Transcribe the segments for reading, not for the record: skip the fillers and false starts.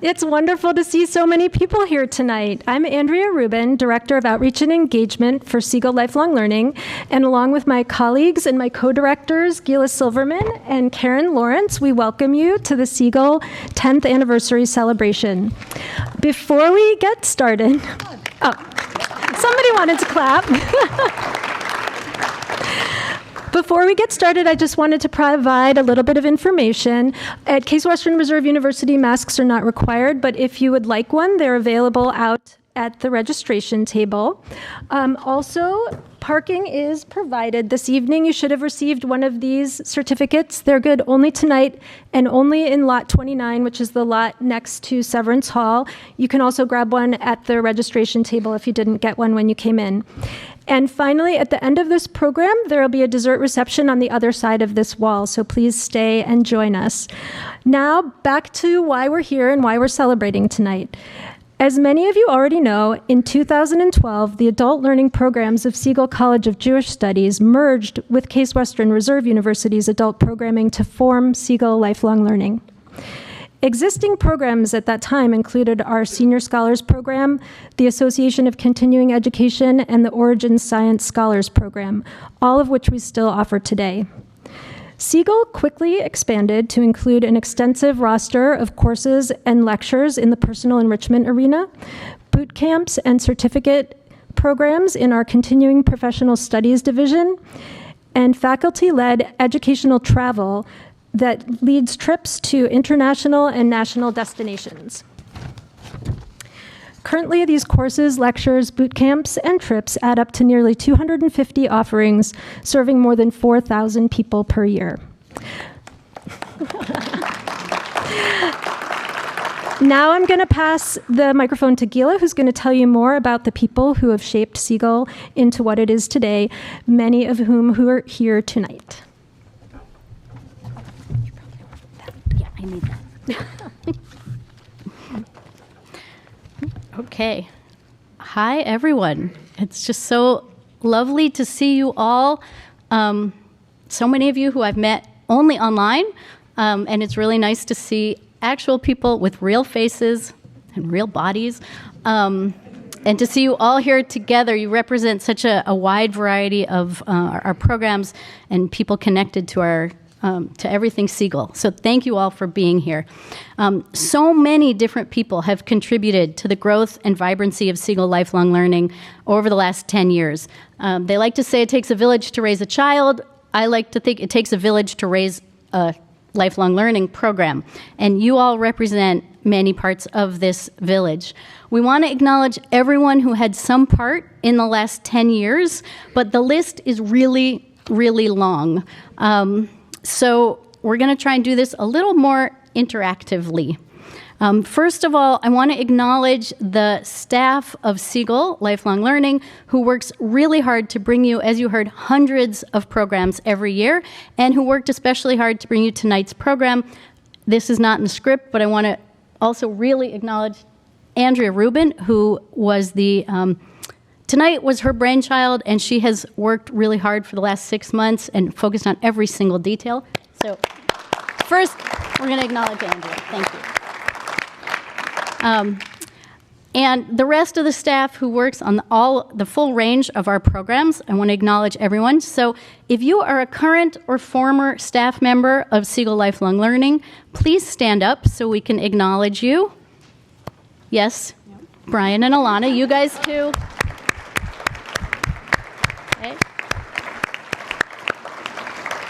It's wonderful to see so many people here tonight. I'm Andrea Rubin, Director of Outreach and Engagement for Siegal Lifelong Learning, and along with my colleagues and my co-directors, Gila Silverman and Karen Lawrence, we welcome you to the Siegal 10th Anniversary Celebration. Before we get started, somebody wanted to clap. Before we get started, I just wanted to provide a little bit of information. At Case Western Reserve University, masks are not required, but if you would like one, they're available out at the registration table. Also, parking is provided. This evening, you should have received one of these certificates. They're good only tonight and only in lot 29, which is the lot next to Severance Hall. You can also grab one at the registration table if you didn't get one when you came in. And finally, at the end of this program, there will be a dessert reception on the other side of this wall, so please stay and join us. Now, back to why we're here and why we're celebrating tonight. As many of you already know, in 2012, the adult learning programs of Siegal College of Jewish Studies merged with Case Western Reserve University's adult programming to form Siegal Lifelong Learning. Existing programs at that time included our Senior Scholars Program, the Association of Continuing Education, and the Origin Science Scholars Program, all of which we still offer today. Siegal quickly expanded to include an extensive roster of courses and lectures in the personal enrichment arena, boot camps and certificate programs in our Continuing Professional Studies division, and faculty-led educational travel that leads trips to international and national destinations. Currently, these courses, lectures, boot camps, and trips add up to nearly 250 offerings, serving more than 4,000 people per year. Now I'm going to pass the microphone to Gila, who's going to tell you more about the people who have shaped Siegal into what it is today, many of whom are here tonight. I need that. Okay. Hi, everyone. It's just so lovely to see you all. So many of you who I've met only online, and it's really nice to see actual people with real faces and real bodies. And to see you all here together, you represent such a wide variety of our programs and people connected to our to everything Siegal. So thank you all for being here. So many different people have contributed to the growth and vibrancy of Siegal Lifelong Learning over the last 10 years. They like to say it takes a village to raise a child. I like to think it takes a village to raise a lifelong learning program. And you all represent many parts of this village. We want to acknowledge everyone who had some part in the last 10 years, but the list is really, really long. So we're going to try and do this a little more interactively. First of all, I want to acknowledge the staff of Siegal Lifelong Learning, who works really hard to bring you, as you heard, hundreds of programs every year, and who worked especially hard to bring you tonight's program. This is not in the script, but I want to also really acknowledge Andrea Rubin, who was the tonight was her brainchild, and she has worked really hard for the last 6 months and focused on every single detail. So first, we're going to acknowledge Andrea. Thank you. And the rest of the staff who works on the full range of our programs, I want to acknowledge everyone. So if you are a current or former staff member of Siegal Lifelong Learning, please stand up so we can acknowledge you. Yes, Brian and Alana, you guys too. Okay.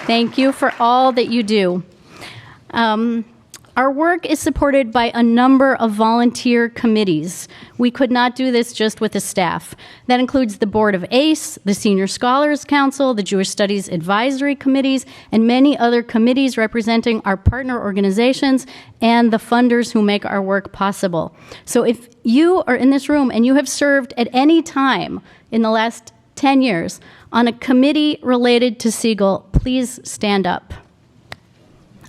Thank you for all that you do. Our work is supported by a number of volunteer committees. We could not do this just with the staff. That includes the Board of ACE, the Senior Scholars Council, the Jewish Studies Advisory Committees, and many other committees representing our partner organizations and the funders who make our work possible. So if you are in this room and you have served at any time in the last 10 years on a committee related to Siegal, please stand up.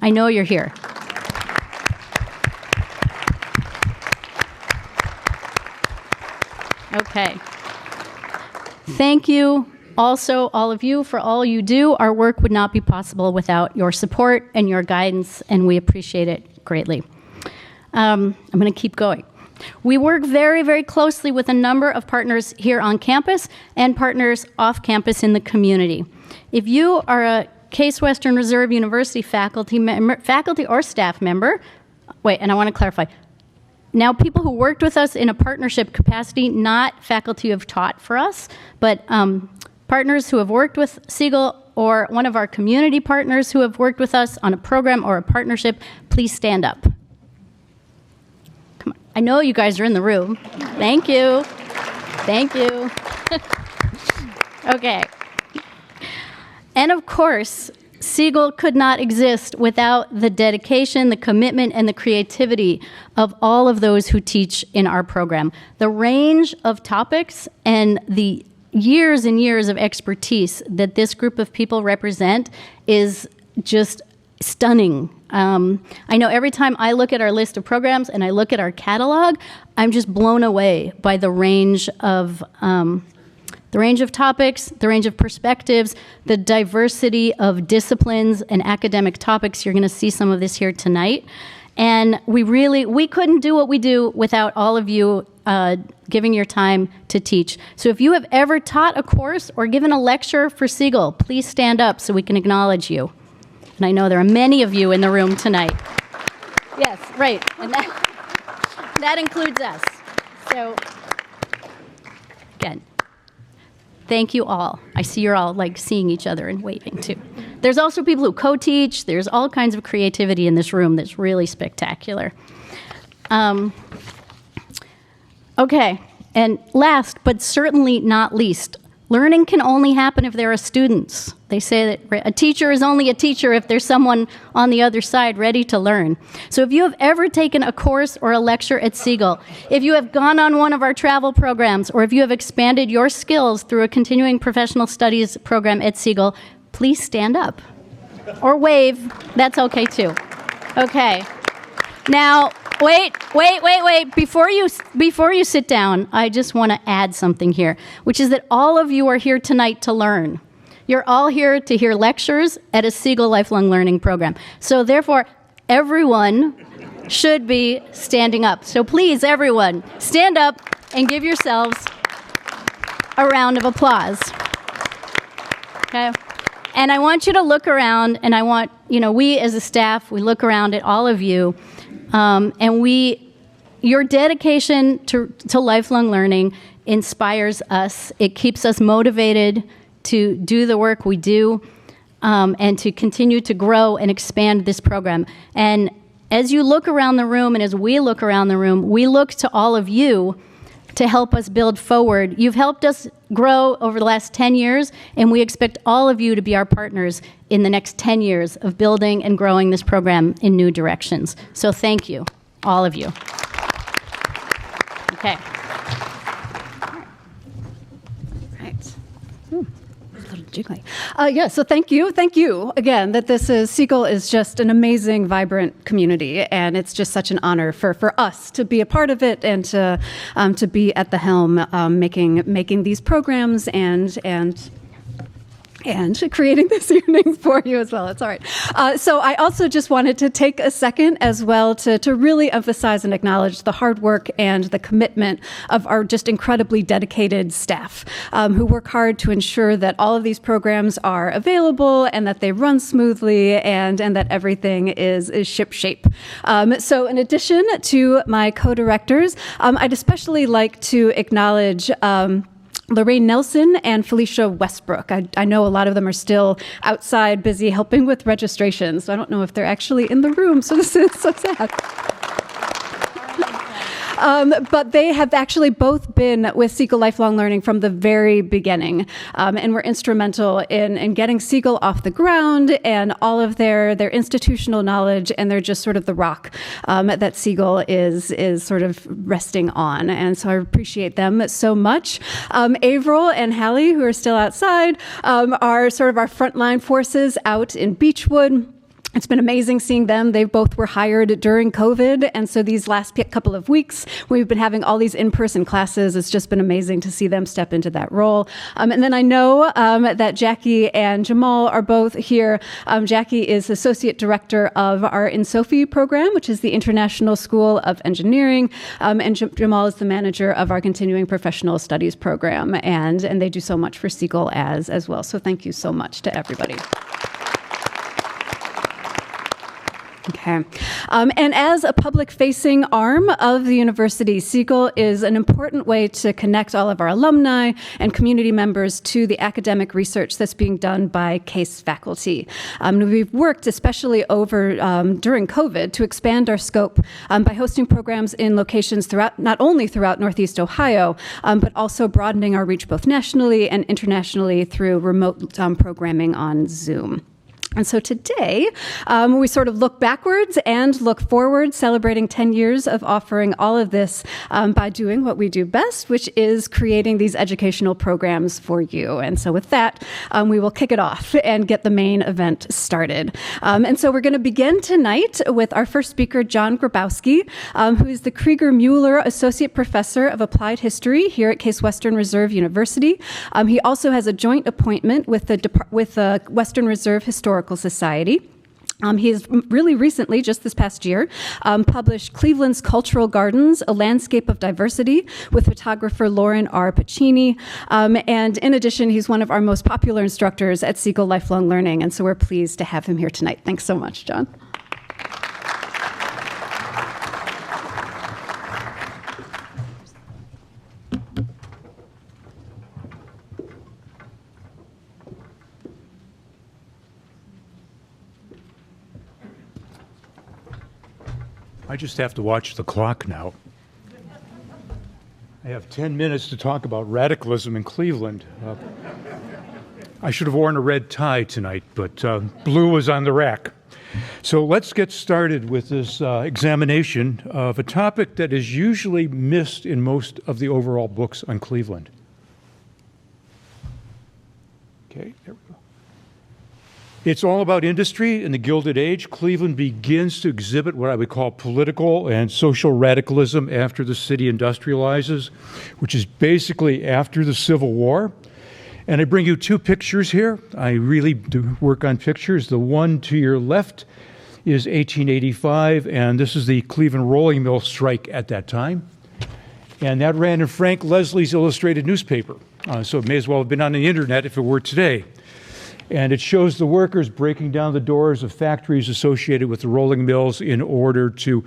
I know you're here. Okay. Thank you also, all of you, for all you do. Our work would not be possible without your support and your guidance, and we appreciate it greatly. I'm going to keep going. We work very, very closely with a number of partners here on campus and partners off campus in the community. If you are a Case Western Reserve University faculty or staff member, wait, and I want to clarify. Now, people who worked with us in a partnership capacity, not faculty who have taught for us, but partners who have worked with Siegal or one of our community partners who have worked with us on a program or a partnership, please stand up. Come on. I know you guys are in the room. Thank you. Thank you. Okay. And of course, Siegal could not exist without the dedication, the commitment, and the creativity of all of those who teach in our program. The range of topics and the years and years of expertise that this group of people represent is just stunning. I know every time I look at our list of programs and I look at our catalog, I'm just blown away by the range of topics, the range of perspectives, the diversity of disciplines and academic topics. You're going to see some of this here tonight. And we couldn't do what we do without all of you giving your time to teach. So if you have ever taught a course or given a lecture for Siegal, please stand up so we can acknowledge you. And I know there are many of you in the room tonight. Yes, right. And that includes us. So again, thank you all. I see you're all like seeing each other and waving too. There's also people who co-teach. There's all kinds of creativity in this room that's really spectacular. Okay, and last but certainly not least, learning can only happen if there are students. They say that a teacher is only a teacher if there's someone on the other side ready to learn. So if you have ever taken a course or a lecture at Siegal, if you have gone on one of our travel programs, or if you have expanded your skills through a continuing professional studies program at Siegal, please stand up or wave. That's okay too. Okay. Now, wait. Before you sit down, I just want to add something here, which is that all of you are here tonight to learn. You're all here to hear lectures at a Siegal Lifelong Learning Program. So therefore, everyone should be standing up. So please, everyone, stand up and give yourselves a round of applause. Okay? And I want you to look around, and I want, we as a staff, we look around at all of you, your dedication to lifelong learning inspires us. It keeps us motivated to do the work we do, and to continue to grow and expand this program. And as you look around the room, and as we look around the room, we look to all of you to help us build forward. You've helped us grow over the last 10 years, and we expect all of you to be our partners in the next 10 years of building and growing this program in new directions. So thank you, all of you. Okay. Jiggly. So thank you again, that Siegal is just an amazing, vibrant community, and it's just such an honor for us to be a part of it and to be at the helm, making these programs and creating this evening for you as well. It's all right. So I also just wanted to take a second as well to really emphasize and acknowledge the hard work and the commitment of our just incredibly dedicated staff, who work hard to ensure that all of these programs are available and that they run smoothly and that everything is shipshape. So in addition to my co-directors, I'd especially like to acknowledge Lorraine Nelson and Felicia Westbrook. I know a lot of them are still outside busy helping with registrations, so I don't know if they're actually in the room, so this is so sad. But they have actually both been with Siegal Lifelong Learning from the very beginning, and were instrumental in getting Siegal off the ground, and all of their institutional knowledge, and they're just sort of the rock that Siegal is sort of resting on. And so I appreciate them so much. Avril and Hallie, who are still outside, are sort of our frontline forces out in Beechwood. It's been amazing seeing them. They both were hired during COVID. And so these last couple of weeks, we've been having all these in-person classes. It's just been amazing to see them step into that role. And then I know that Jackie and Jamal are both here. Jackie is Associate Director of our InSophie program, which is the International School of Engineering. And Jamal is the manager of our Continuing Professional Studies program. And they do so much for Siegal as well. So thank you so much to everybody. Okay. And as a public-facing arm of the university, Siegal is an important way to connect all of our alumni and community members to the academic research that's being done by CASE faculty. We've worked, especially during COVID, to expand our scope by hosting programs in locations not only throughout Northeast Ohio, but also broadening our reach both nationally and internationally through remote programming on Zoom. And so today, we sort of look backwards and look forward, celebrating 10 years of offering all of this by doing what we do best, which is creating these educational programs for you. And so with that, we will kick it off and get the main event started. And so we're going to begin tonight with our first speaker, John Grabowski, who is the Krieger-Mueller Associate Professor of Applied History here at Case Western Reserve University. He also has a joint appointment with the Western Reserve Historical Society. He has really recently, just this past year, published Cleveland's Cultural Gardens, A Landscape of Diversity with photographer Lauren R. Pacini. And in addition, he's one of our most popular instructors at Siegal Lifelong Learning. And so we're pleased to have him here tonight. Thanks so much, John. I just have to watch the clock now. I have 10 minutes to talk about radicalism in Cleveland. I should have worn a red tie tonight, but blue was on the rack. So let's get started with this examination of a topic that is usually missed in most of the overall books on Cleveland. Okay, there we go. It's all about industry in the Gilded Age. Cleveland begins to exhibit what I would call political and social radicalism after the city industrializes, which is basically after the Civil War. And I bring you two pictures here. I really do work on pictures. The one to your left is 1885, and this is the Cleveland rolling mill strike at that time. And that ran in Frank Leslie's illustrated newspaper. So it may as well have been on the internet if it were today. And it shows the workers breaking down the doors of factories associated with the rolling mills in order to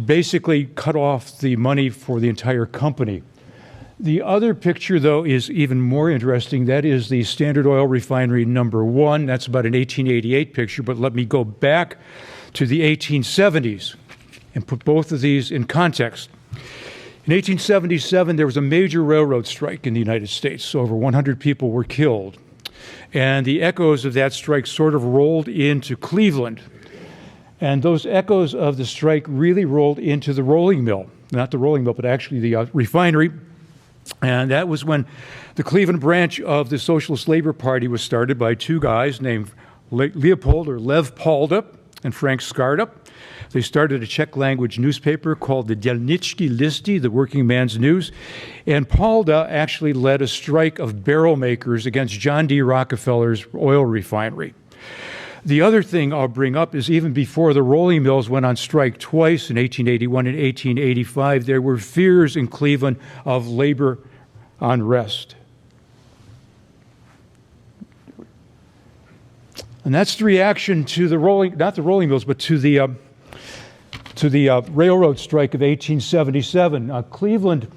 basically cut off the money for the entire company. The other picture, though, is even more interesting. That is the Standard Oil Refinery number 1. That's about an 1888 picture, but let me go back to the 1870s and put both of these in context. In 1877, there was a major railroad strike in the United States. So over 100 people were killed. And the echoes of that strike sort of rolled into Cleveland. And those echoes of the strike really rolled into the rolling mill. Not the rolling mill, but actually the refinery. And that was when the Cleveland branch of the Socialist Labor Party was started by two guys named Leopold or Lev Palda and Frank Skarda. They started a Czech-language newspaper called the Dělnický listy, the Working Man's News. And Palda actually led a strike of barrel makers against John D. Rockefeller's oil refinery. The other thing I'll bring up is even before the rolling mills went on strike twice in 1881 and 1885, there were fears in Cleveland of labor unrest. And that's the reaction to the not the rolling mills, but to the railroad strike of 1877. Cleveland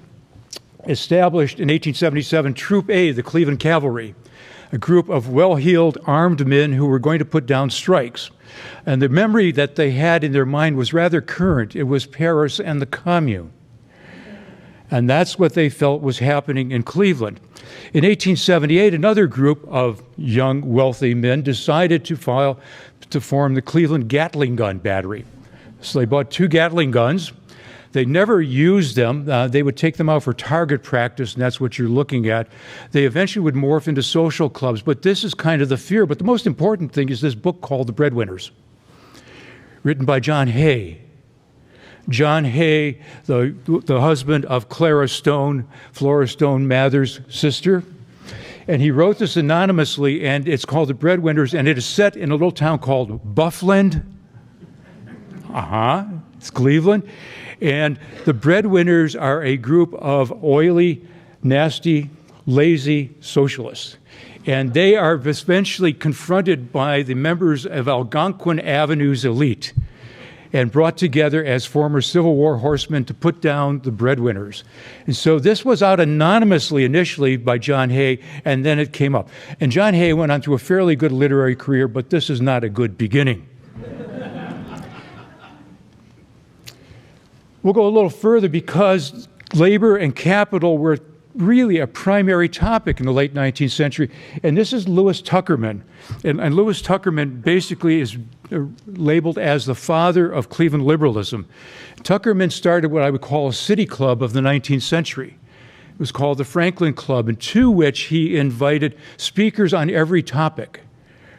established in 1877 Troop A, the Cleveland Cavalry, a group of well-heeled armed men who were going to put down strikes. And the memory that they had in their mind was rather current. It was Paris and the Commune. And that's what they felt was happening in Cleveland. In 1878, another group of young, wealthy men decided to form the Cleveland Gatling Gun Battery. So they bought 2 Gatling guns. They never used them. They would take them out for target practice, and that's what you're looking at. They eventually would morph into social clubs, but this is kind of the fear. But the most important thing is this book called The Breadwinners. written by John Hay. John Hay, the husband of Clara Stone, Flora Stone Mather's sister. And he wrote this anonymously, and it's called The Breadwinners, and it is set in a little town called Buffland. It's Cleveland. And the Breadwinners are a group of oily, nasty, lazy socialists. And they are eventually confronted by the members of Algonquin Avenue's elite and brought together as former Civil War horsemen to put down the Breadwinners. And so this was out anonymously initially by John Hay, and then it came up. And John Hay went on to a fairly good literary career, but this is not a good beginning. We'll go a little further because labor and capital were really a primary topic in the late 19th century. And this is Lewis Tuckerman. And Lewis Tuckerman basically is labeled as the father of Cleveland liberalism. Tuckerman started what I would call a city club of the 19th century. It was called the Franklin Club, and to which he invited speakers on every topic,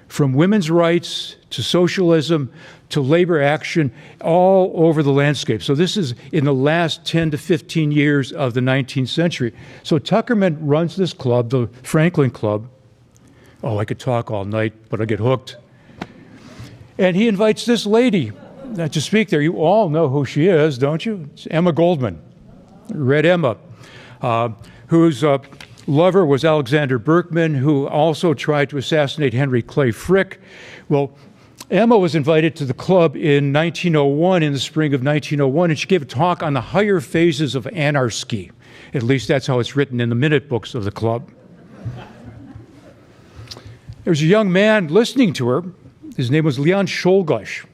from women's rights to socialism to labor action, all over the landscape. So this is in the last 10 to 15 years of the 19th century. So Tuckerman runs this club, the Franklin Club. Oh, I could talk all night, but I get hooked. And he invites this lady to speak there. You all know who she is, don't you? It's Emma Goldman, Red Emma, whose lover was Alexander Berkman, who also tried to assassinate Henry Clay Frick. Well, Emma was invited to the club in 1901, in the spring of 1901, and she gave a talk on the higher phases of anarchy. At least that's how it's written in the minute books of the club. There was a young man listening to her. His name was Leon Czolgosz.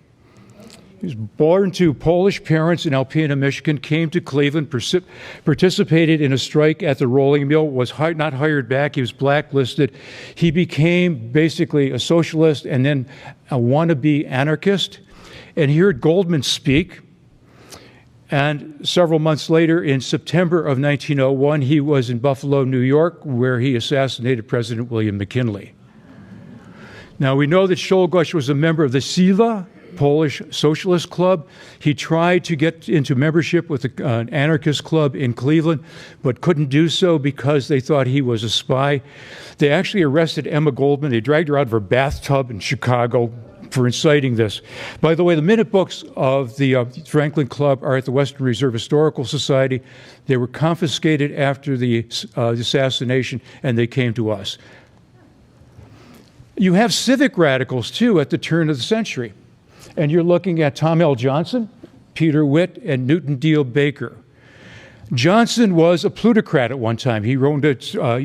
He was born to Polish parents in Alpena, Michigan, came to Cleveland, participated in a strike at the rolling mill, was not hired back, he was blacklisted. He became basically a socialist and then a wannabe anarchist. And he heard Goldman speak. And several months later, in September of 1901, he was in Buffalo, New York, where he assassinated President William McKinley. Now, we know that Czolgosz was a member of the Siegal, Polish Socialist Club. He tried to get into membership with an anarchist club in Cleveland, but couldn't do so because they thought he was a spy. They actually arrested Emma Goldman. They dragged her out of her bathtub in Chicago for inciting this. By the way, the minute books of the Franklin Club are at the Western Reserve Historical Society. They were confiscated after the assassination, and they came to us. You have civic radicals, too, at the turn of the century. And you're looking at Tom L. Johnson, Peter Witt, and Newton D. Baker. Johnson was a plutocrat at one time. He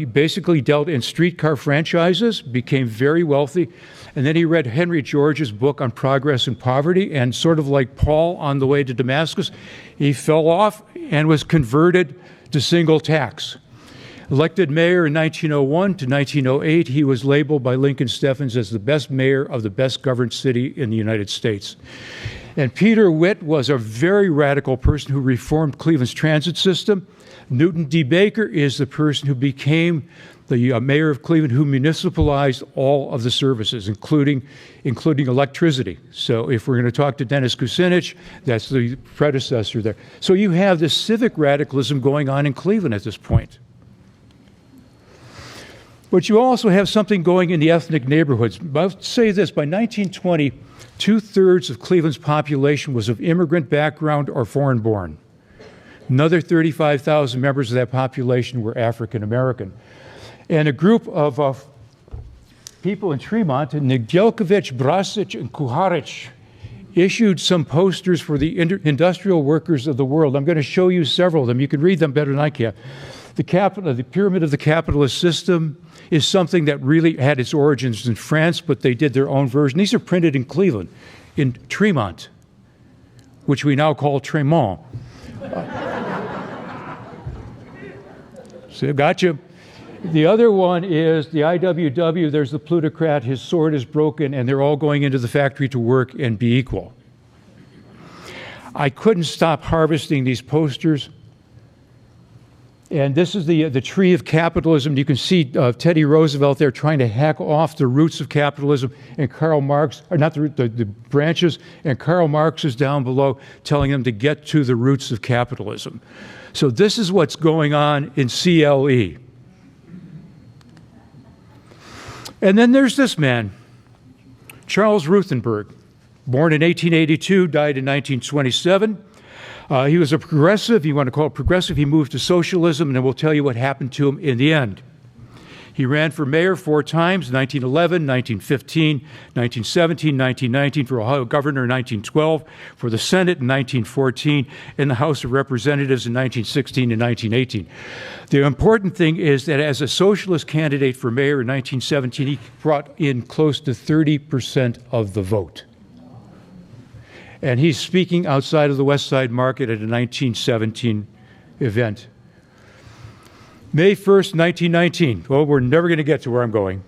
basically dealt in streetcar franchises, became very wealthy, and then he read Henry George's book on progress and poverty, and sort of like Paul on the way to Damascus, he fell off and was converted to single tax. Elected mayor in 1901 to 1908, he was labeled by Lincoln Steffens as the best mayor of the best governed city in the United States. And Peter Witt was a very radical person who reformed Cleveland's transit system. Newton D. Baker is the person who became the mayor of Cleveland, who municipalized all of the services, including electricity. So if we're going to talk to Dennis Kucinich, that's the predecessor there. So you have this civic radicalism going on in Cleveland at this point. But you also have something going in the ethnic neighborhoods. I'll say this, by 1920, 2/3 of Cleveland's population was of immigrant background or foreign-born. Another 35,000 members of that population were African American. And a group of people in Tremont, Nedeljkovic, Brasic, and Kuharic, issued some posters for the industrial workers of the world. I'm going to show you several of them. You can read them better than I can. The pyramid of the capitalist system is something that really had its origins in France, but they did their own version. These are printed in Cleveland, in Tremont, which we now call Tremont. So, gotcha. The other one is the IWW. There's the plutocrat. His sword is broken, and they're all going into the factory to work and be equal. I couldn't stop harvesting these posters. And this is the tree of capitalism. You can see Teddy Roosevelt there trying to hack off the roots of capitalism, and Karl Marx, or not the branches, and Karl Marx is down below telling them to get to the roots of capitalism. So this is what's going on in CLE. And then there's this man, Charles Ruthenberg, born in 1882, died in 1927. He was a progressive. You want to call it progressive. He moved to socialism, and we'll tell you what happened to him in the end. He ran for mayor 4 times, 1911, 1915, 1917, 1919, for Ohio governor in 1912, for the Senate in 1914, and the House of Representatives in 1916 and 1918. The important thing is that as a socialist candidate for mayor in 1917, he brought in close to 30% of the vote. And he's speaking outside of the West Side Market at a 1917 event. May 1st, 1919. Well, we're never going to get to where I'm going.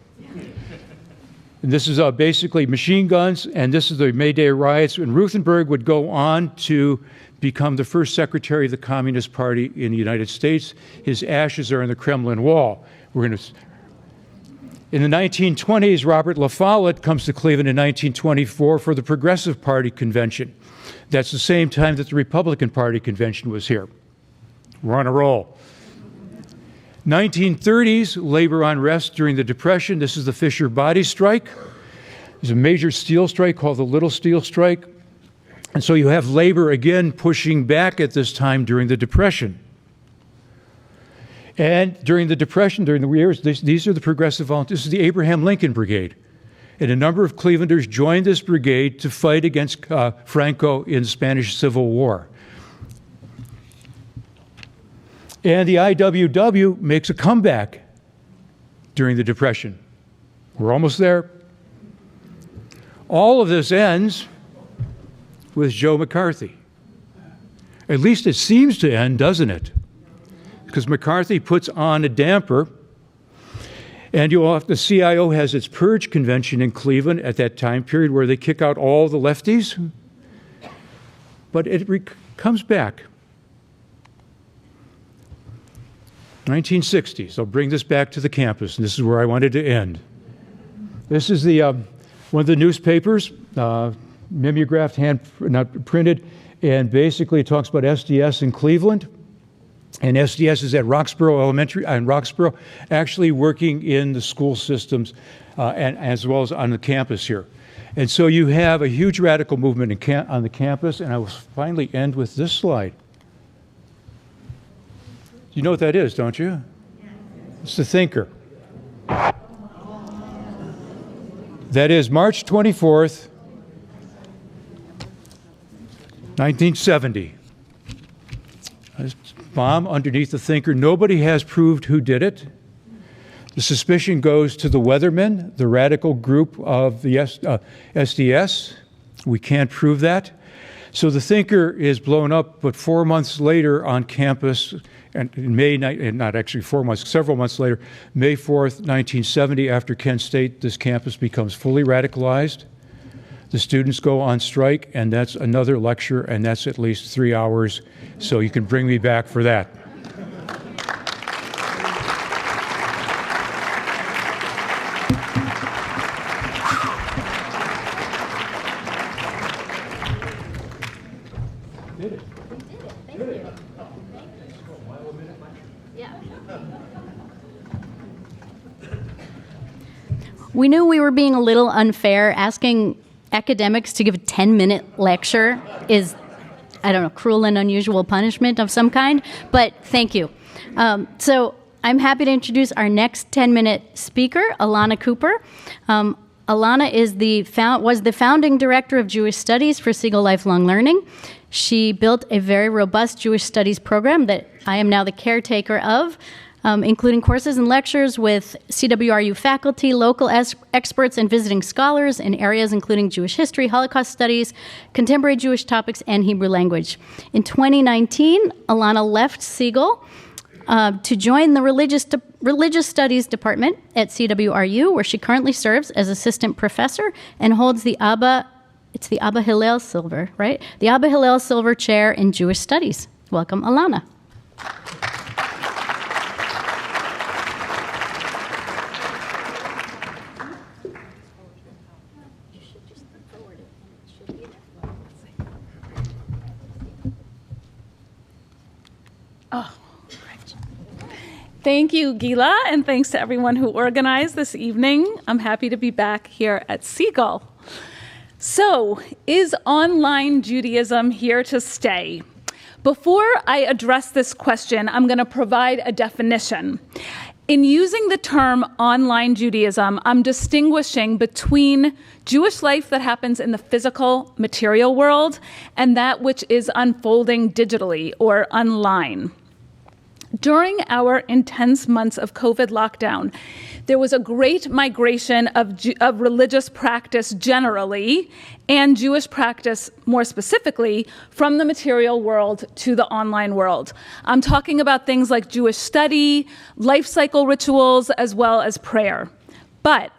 And this is basically machine guns, and this is the May Day riots. And Ruthenberg would go on to become the first secretary of the Communist Party in the United States. His ashes are in the Kremlin wall. In the 1920s, Robert La Follette comes to Cleveland in 1924 for the Progressive Party convention. That's the same time that the Republican Party convention was here. We're on a roll. 1930s, labor unrest during the Depression. This is the Fisher Body Strike. There's a major steel strike called the Little Steel Strike. And so you have labor again pushing back at this time during the Depression. And during the Depression, during the years, these are the progressive volunteers. This is the Abraham Lincoln Brigade. And a number of Clevelanders joined this brigade to fight against Franco in the Spanish Civil War. And the IWW makes a comeback during the Depression. We're almost there. All of this ends with Joe McCarthy. At least it seems to end, doesn't it? Because McCarthy puts on a damper, and the CIO has its purge convention in Cleveland at that time period where they kick out all the lefties. But it comes back. 1960s. I'll bring this back to the campus, and this is where I wanted to end. This is one of the newspapers, mimeographed, not printed, and basically it talks about SDS in Cleveland. And SDS is at Roxborough Elementary, and Roxborough, actually working in the school systems and as well as on the campus here. And so you have a huge radical movement on the campus, and I will finally end with this slide. You know what that is, don't you? It's the Thinker. That is March 24th, 1970. Bomb underneath the Thinker. Nobody has proved who did it. The suspicion goes to the Weathermen, the radical group of the SDS. We can't prove that. So the Thinker is blown up, but 4 months later on campus, and in May, not actually 4 months, several months later, May 4th, 1970, after Kent State, this campus becomes fully radicalized. The students go on strike, and that's another lecture, and that's at least 3 hours, so you can bring me back for that. We knew we were being a little unfair. Asking academics to give a 10-minute lecture is, I don't know, cruel and unusual punishment of some kind, but thank you. So I'm happy to introduce our next 10-minute speaker, Alana Cooper. Alana was the founding director of Jewish Studies for Siegal Lifelong Learning. She built a very robust Jewish Studies program that I am now the caretaker of, including courses and lectures with CWRU faculty, local experts, and visiting scholars in areas including Jewish history, Holocaust studies, contemporary Jewish topics, and Hebrew language. In 2019, Alana left Siegal to join the Religious Studies Department at CWRU, where she currently serves as assistant professor and holds the Abba Hillel Silver, right? The Abba Hillel Silver Chair in Jewish Studies. Welcome, Alana. Thank you, Gila, and thanks to everyone who organized this evening. I'm happy to be back here at Siegal. So, is online Judaism here to stay? Before I address this question, I'm going to provide a definition. In using the term online Judaism, I'm distinguishing between Jewish life that happens in the physical, material world and that which is unfolding digitally or online. During our intense months of COVID lockdown, there was a great migration of religious practice generally and Jewish practice more specifically from the material world to the online world. I'm talking about things like Jewish study, life cycle rituals, as well as prayer. But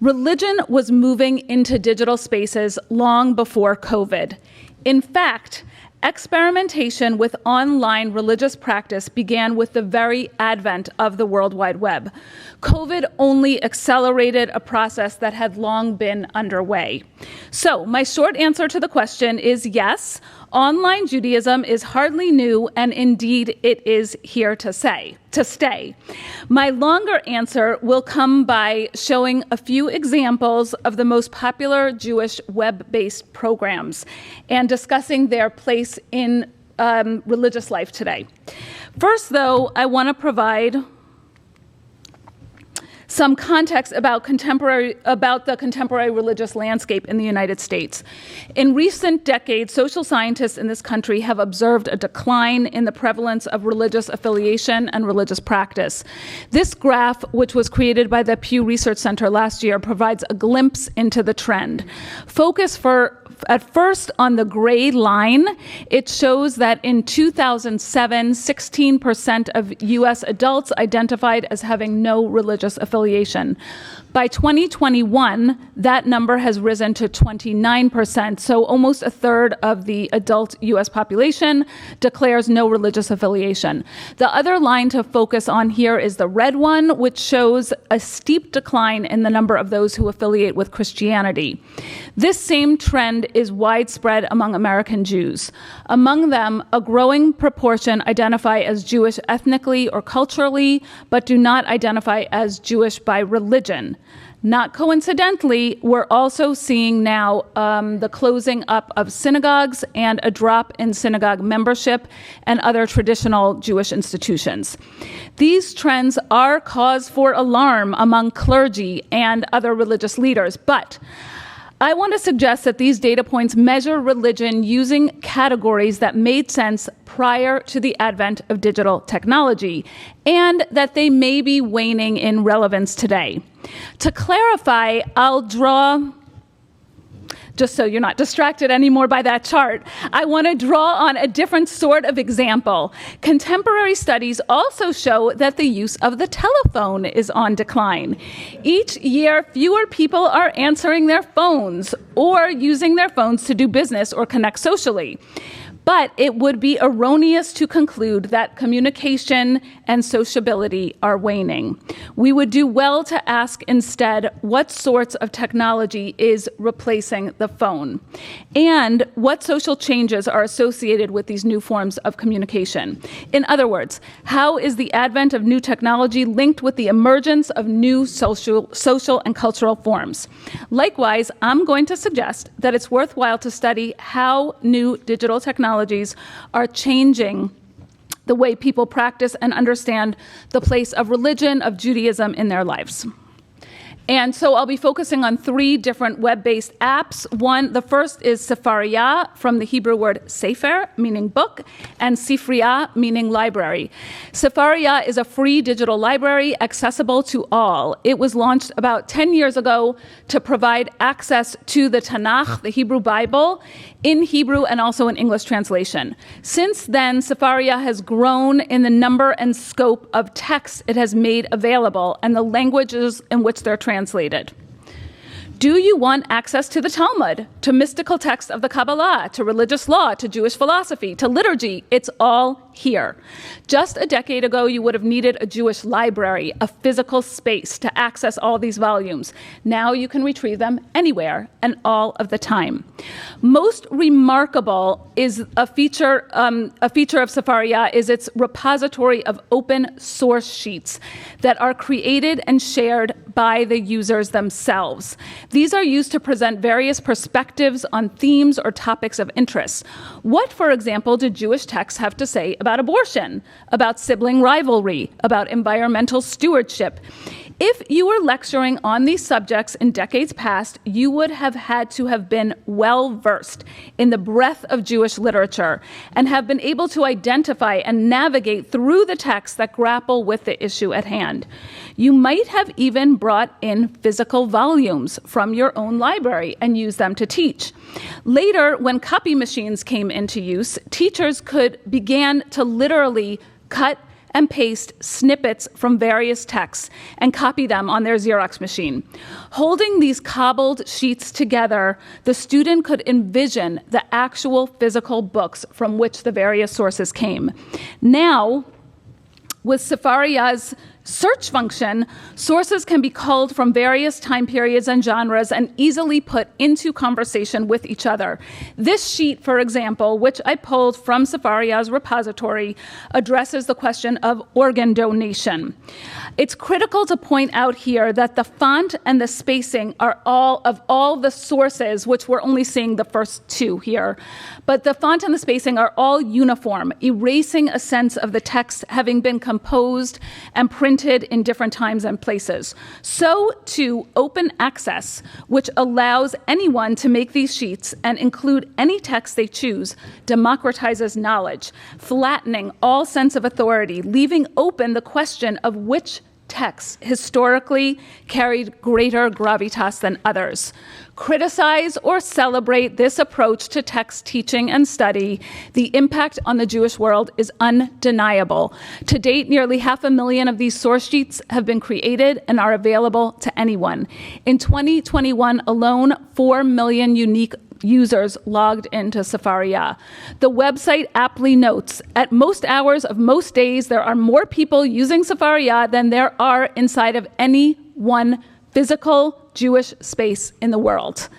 religion was moving into digital spaces long before COVID. In fact, experimentation with online religious practice began with the very advent of the World Wide Web. COVID only accelerated a process that had long been underway. So my short answer to the question is yes, online Judaism is hardly new, and indeed it is here to stay. My longer answer will come by showing a few examples of the most popular Jewish web-based programs and discussing their place in religious life today. First, though, I want to provide some context about the contemporary religious landscape in the United States. In recent decades, social scientists in this country have observed a decline in the prevalence of religious affiliation and religious practice. This graph, which was created by the Pew Research Center last year, provides a glimpse into the trend. Focus at first on the gray line. It shows that in 2007, 16% of U.S. adults identified as having no religious affiliation. By 2021, that number has risen to 29%, so almost a third of the adult U.S. population declares no religious affiliation. The other line to focus on here is the red one, which shows a steep decline in the number of those who affiliate with Christianity. This same trend is widespread among American Jews. Among them, a growing proportion identify as Jewish ethnically or culturally, but do not identify as Jewish by religion. Not coincidentally, we're also seeing now the closing up of synagogues and a drop in synagogue membership and other traditional Jewish institutions. These trends are cause for alarm among clergy and other religious leaders, but I want to suggest that these data points measure religion using categories that made sense prior to the advent of digital technology, and that they may be waning in relevance today. To clarify, I'll draw, just so you're not distracted anymore by that chart, I want to draw on a different sort of example. Contemporary studies also show that the use of the telephone is on decline. Each year, fewer people are answering their phones or using their phones to do business or connect socially. But it would be erroneous to conclude that communication and sociability are waning. We would do well to ask instead what sorts of technology is replacing the phone, and what social changes are associated with these new forms of communication. In other words, how is the advent of new technology linked with the emergence of new social and cultural forms? Likewise, I'm going to suggest that it's worthwhile to study how new digital technologies are changing the way people practice and understand the place of religion, of Judaism in their lives. And so I'll be focusing on three different web-based apps. The first is Sefaria, from the Hebrew word sefer, meaning book, and Sifriya, meaning library. Sefaria is a free digital library accessible to all. It was launched about 10 years ago to provide access to the Tanakh, the Hebrew Bible, in Hebrew and also in English translation. Since then, Sefaria has grown in the number and scope of texts it has made available and the languages in which they're translated. Do you want access to the Talmud, to mystical texts of the Kabbalah, to religious law, to Jewish philosophy, to liturgy? It's all here. Just a decade ago, you would have needed a Jewish library, a physical space to access all these volumes. Now you can retrieve them anywhere and all of the time. Most remarkable is a feature of Sefaria is its repository of open source sheets that are created and shared by the users themselves. These are used to present various perspectives on themes or topics of interest. What, for example, do Jewish texts have to say about abortion, about sibling rivalry, about environmental stewardship? If you were lecturing on these subjects in decades past, you would have had to have been well-versed in the breadth of Jewish literature and have been able to identify and navigate through the texts that grapple with the issue at hand. You might have even brought in physical volumes from your own library and used them to teach. Later, when copy machines came into use, teachers began to literally cut and paste snippets from various texts and copy them on their Xerox machine. Holding these cobbled sheets together, the student could envision the actual physical books from which the various sources came. Now, with Sefaria's search function, sources can be culled from various time periods and genres and easily put into conversation with each other. This sheet, for example, which I pulled from Sefaria's repository, addresses the question of organ donation. It's critical to point out here that the font and the spacing are all the sources, which we're only seeing the first two here, but the font and the spacing are all uniform, erasing a sense of the text having been composed and printed in different times and places. So too, open access, which allows anyone to make these sheets and include any text they choose, democratizes knowledge, flattening all sense of authority, leaving open the question of which texts historically carried greater gravitas than others. Criticize or celebrate this approach to text teaching and study, the impact on the Jewish world is undeniable. To date, nearly 500,000 of these source sheets have been created and are available to anyone. In 2021 alone, 4 million unique users logged into Sefaria. The website aptly notes, at most hours of most days, there are more people using Sefaria than there are inside of any one physical Jewish space in the world.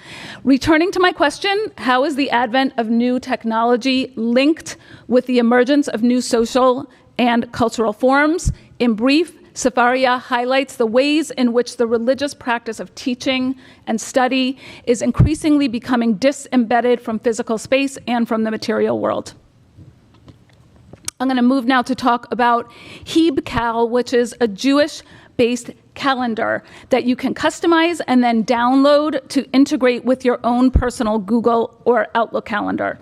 Returning to my question, how is the advent of new technology linked with the emergence of new social and cultural forms? In brief, Sefaria highlights the ways in which the religious practice of teaching and study is increasingly becoming disembedded from physical space and from the material world. I'm going to move now to talk about Hebcal, which is a Jewish-based calendar that you can customize and then download to integrate with your own personal Google or Outlook calendar.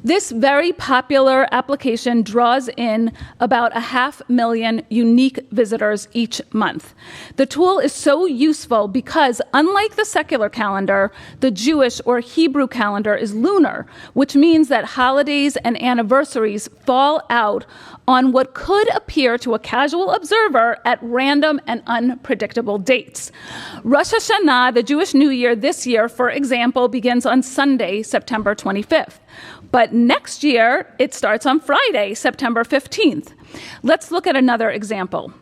This very popular application draws in about 500,000 unique visitors each month. The tool is so useful because, unlike the secular calendar, the Jewish or Hebrew calendar is lunar, which means that holidays and anniversaries fall out on what could appear to a casual observer at random and unpredictable dates. Rosh Hashanah, the Jewish New Year this year, for example, begins on Sunday, September 25th. But next year, it starts on Friday, September 15th. Let's look at another example.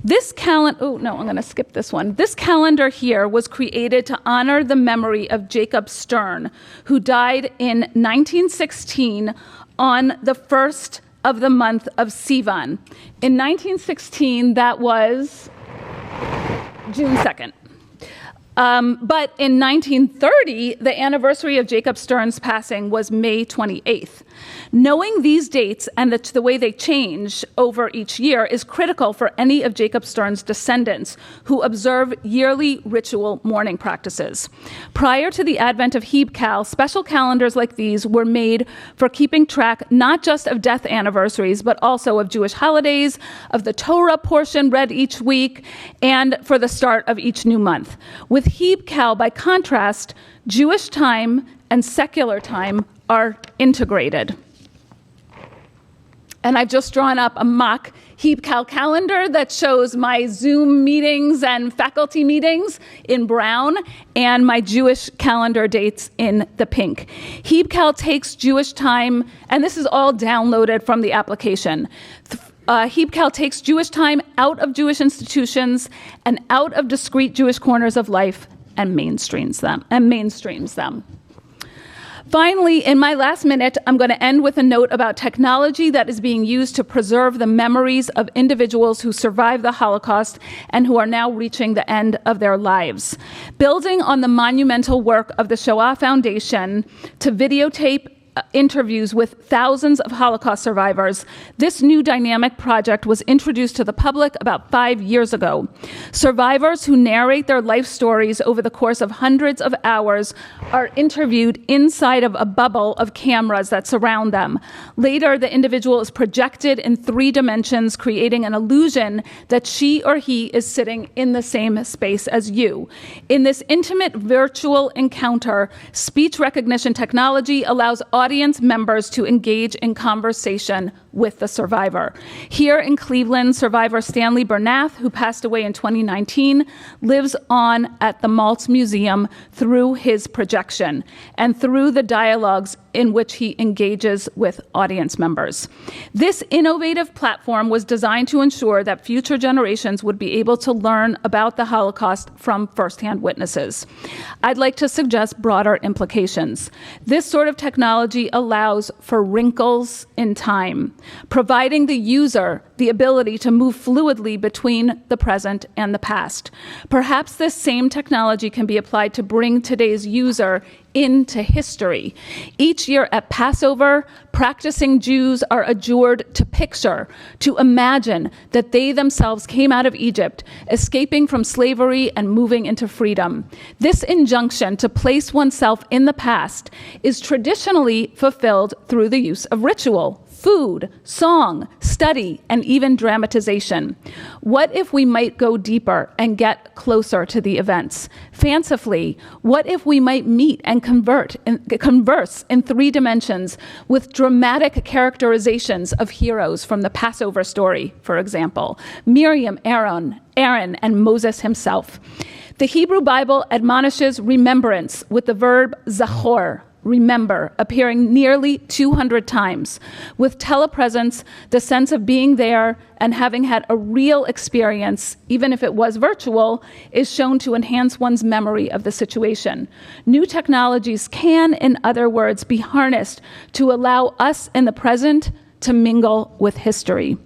This calendar, I'm going to skip this one. This calendar here was created to honor the memory of Jacob Stern, who died in 1916 on the first of the month of Sivan. In 1916, that was June 2nd. But in 1930, the anniversary of Jacob Stern's passing was May 28th. Knowing these dates and the way they change over each year is critical for any of Jacob Stern's descendants who observe yearly ritual mourning practices. Prior to the advent of Hebcal, special calendars like these were made for keeping track not just of death anniversaries, but also of Jewish holidays, of the Torah portion read each week, and for the start of each new month. With Hebcal, by contrast, Jewish time and secular time are integrated. And I've just drawn up a mock HeapCal calendar that shows my Zoom meetings and faculty meetings in brown, and my Jewish calendar dates in the pink. HeapCal takes Jewish time, and this is all downloaded from the application. HeapCal takes Jewish time out of Jewish institutions and out of discrete Jewish corners of life and mainstreams them. Finally, in my last minute, I'm going to end with a note about technology that is being used to preserve the memories of individuals who survived the Holocaust and who are now reaching the end of their lives. Building on the monumental work of the Shoah Foundation to videotape interviews with thousands of Holocaust survivors, this new dynamic project was introduced to the public about 5 years ago. Survivors who narrate their life stories over the course of hundreds of hours are interviewed inside of a bubble of cameras that surround them. Later, the individual is projected in 3 dimensions, creating an illusion that she or he is sitting in the same space as you. In this intimate virtual encounter, speech recognition technology allows audience members to engage in conversation with the survivor. Here in Cleveland, survivor Stanley Bernath, who passed away in 2019, lives on at the Maltz Museum through his projection and through the dialogues in which he engages with audience members. This innovative platform was designed to ensure that future generations would be able to learn about the Holocaust from firsthand witnesses. I'd like to suggest broader implications. This sort of technology allows for wrinkles in time, providing the user the ability to move fluidly between the present and the past. Perhaps this same technology can be applied to bring today's user into history. Each year at Passover, practicing Jews are adjured to picture, to imagine that they themselves came out of Egypt, escaping from slavery and moving into freedom. This injunction to place oneself in the past is traditionally fulfilled through the use of ritual, food, song, study, and even dramatization. What if we might go deeper and get closer to the events? Fancifully, what if we might meet and converse in 3 dimensions with dramatic characterizations of heroes from the Passover story, for example, Miriam, Aaron, and Moses himself? The Hebrew Bible admonishes remembrance with the verb zachor, remember, appearing nearly 200 times. With telepresence, the sense of being there and having had a real experience, even if it was virtual, is shown to enhance one's memory of the situation. New technologies can, in other words, be harnessed to allow us in the present to mingle with history.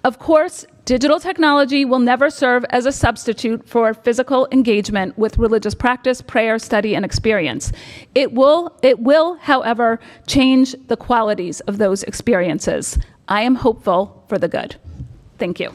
Of course, digital technology will never serve as a substitute for physical engagement with religious practice, prayer, study, and experience. It will, however, change the qualities of those experiences. I am hopeful for the good. Thank you.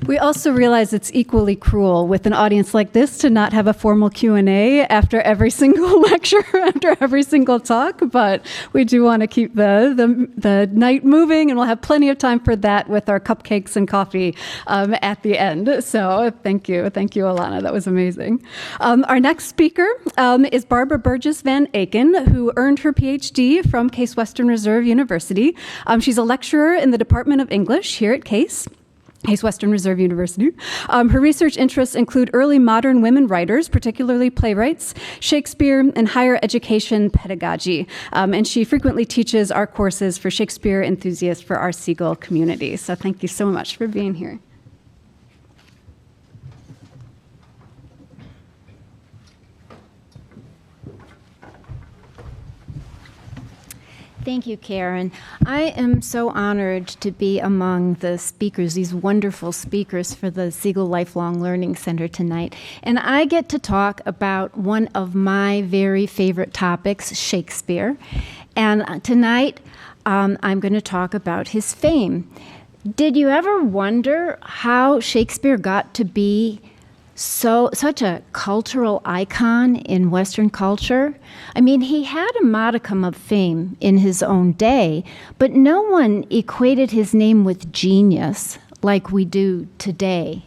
We also realize it's equally cruel with an audience like this to not have a formal Q&A after every single lecture, after every single talk, but we do want to keep the night moving, and we'll have plenty of time for that with our cupcakes and coffee at the end. So thank you, Alana. That was amazing. Our next speaker is Barbara Burgess Van Aken, who earned her PhD from Case Western Reserve University. She's a lecturer in the Department of English here at Case Western Reserve University. Her research interests include early modern women writers, particularly playwrights, Shakespeare, and higher education pedagogy. And she frequently teaches our courses for Shakespeare enthusiasts for our Siegal community. So thank you so much for being here. Thank you, Karen. I am so honored to be among the speakers, these wonderful speakers for the Siegal Lifelong Learning Center tonight. And I get to talk about one of my very favorite topics, Shakespeare. And tonight, I'm going to talk about his fame. Did you ever wonder how Shakespeare got to be such a cultural icon in Western culture. I mean, he had a modicum of fame in his own day, but no one equated his name with genius like we do today.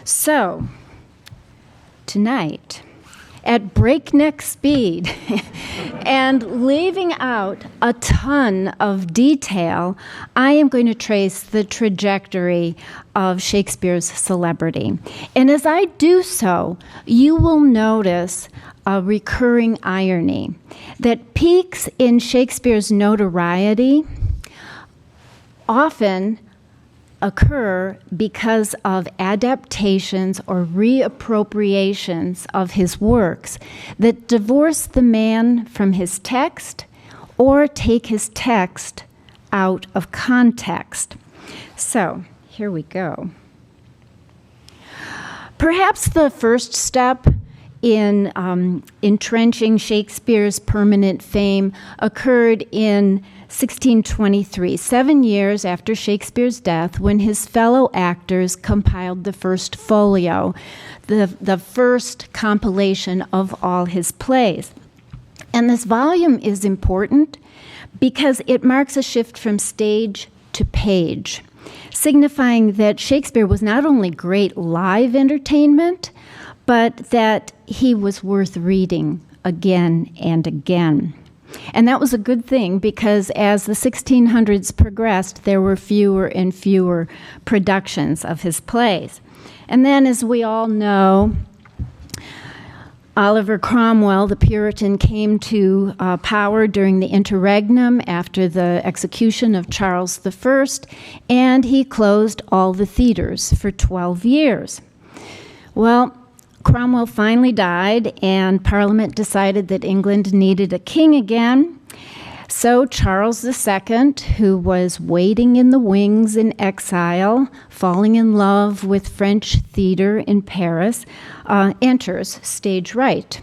So, tonight, at breakneck speed and leaving out a ton of detail, I am going to trace the trajectory of Shakespeare's celebrity. And as I do so, you will notice a recurring irony that peaks in Shakespeare's notoriety often occur because of adaptations or reappropriations of his works that divorce the man from his text or take his text out of context. So, here we go. Perhaps the first step in entrenching Shakespeare's permanent fame occurred in 1623, 7 years after Shakespeare's death, when his fellow actors compiled the first folio, the first compilation of all his plays. And this volume is important because it marks a shift from stage to page, signifying that Shakespeare was not only great live entertainment, but that he was worth reading again and again. And that was a good thing because as the 1600s progressed, there were fewer and fewer productions of his plays. And then, as we all know, Oliver Cromwell, the Puritan, came to power during the interregnum after the execution of Charles I, and he closed all the theaters for 12 years. Well, Cromwell finally died, and Parliament decided that England needed a king again. So Charles II, who was waiting in the wings in exile, falling in love with French theater in Paris, enters stage right.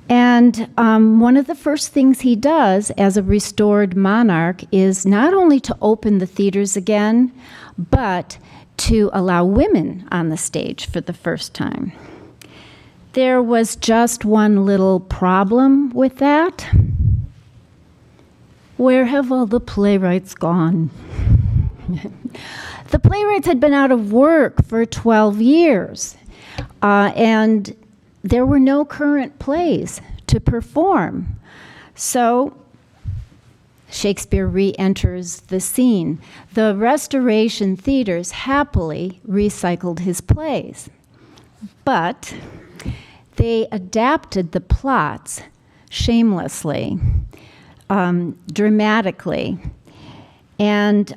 And one of the first things he does as a restored monarch is not only to open the theaters again, but to allow women on the stage for the first time. There was just one little problem with that. Where have all the playwrights gone? The playwrights had been out of work for 12 years, and there were no current plays to perform. So Shakespeare re-enters the scene. The Restoration theaters happily recycled his plays, but they adapted the plots shamelessly, dramatically. And,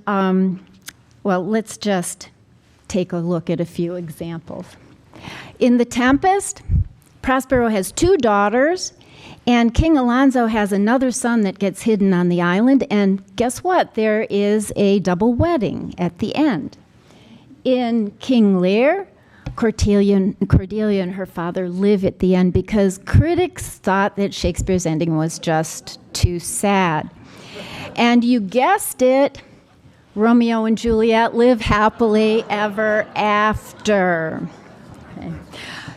well, let's just take a look at a few examples. In The Tempest, Prospero has 2 daughters, and King Alonso has another son that gets hidden on the island, and guess what? There is a double wedding at the end. In King Lear, Cordelia and her father live at the end because critics thought that Shakespeare's ending was just too sad. And you guessed it, Romeo and Juliet live happily ever after. Okay.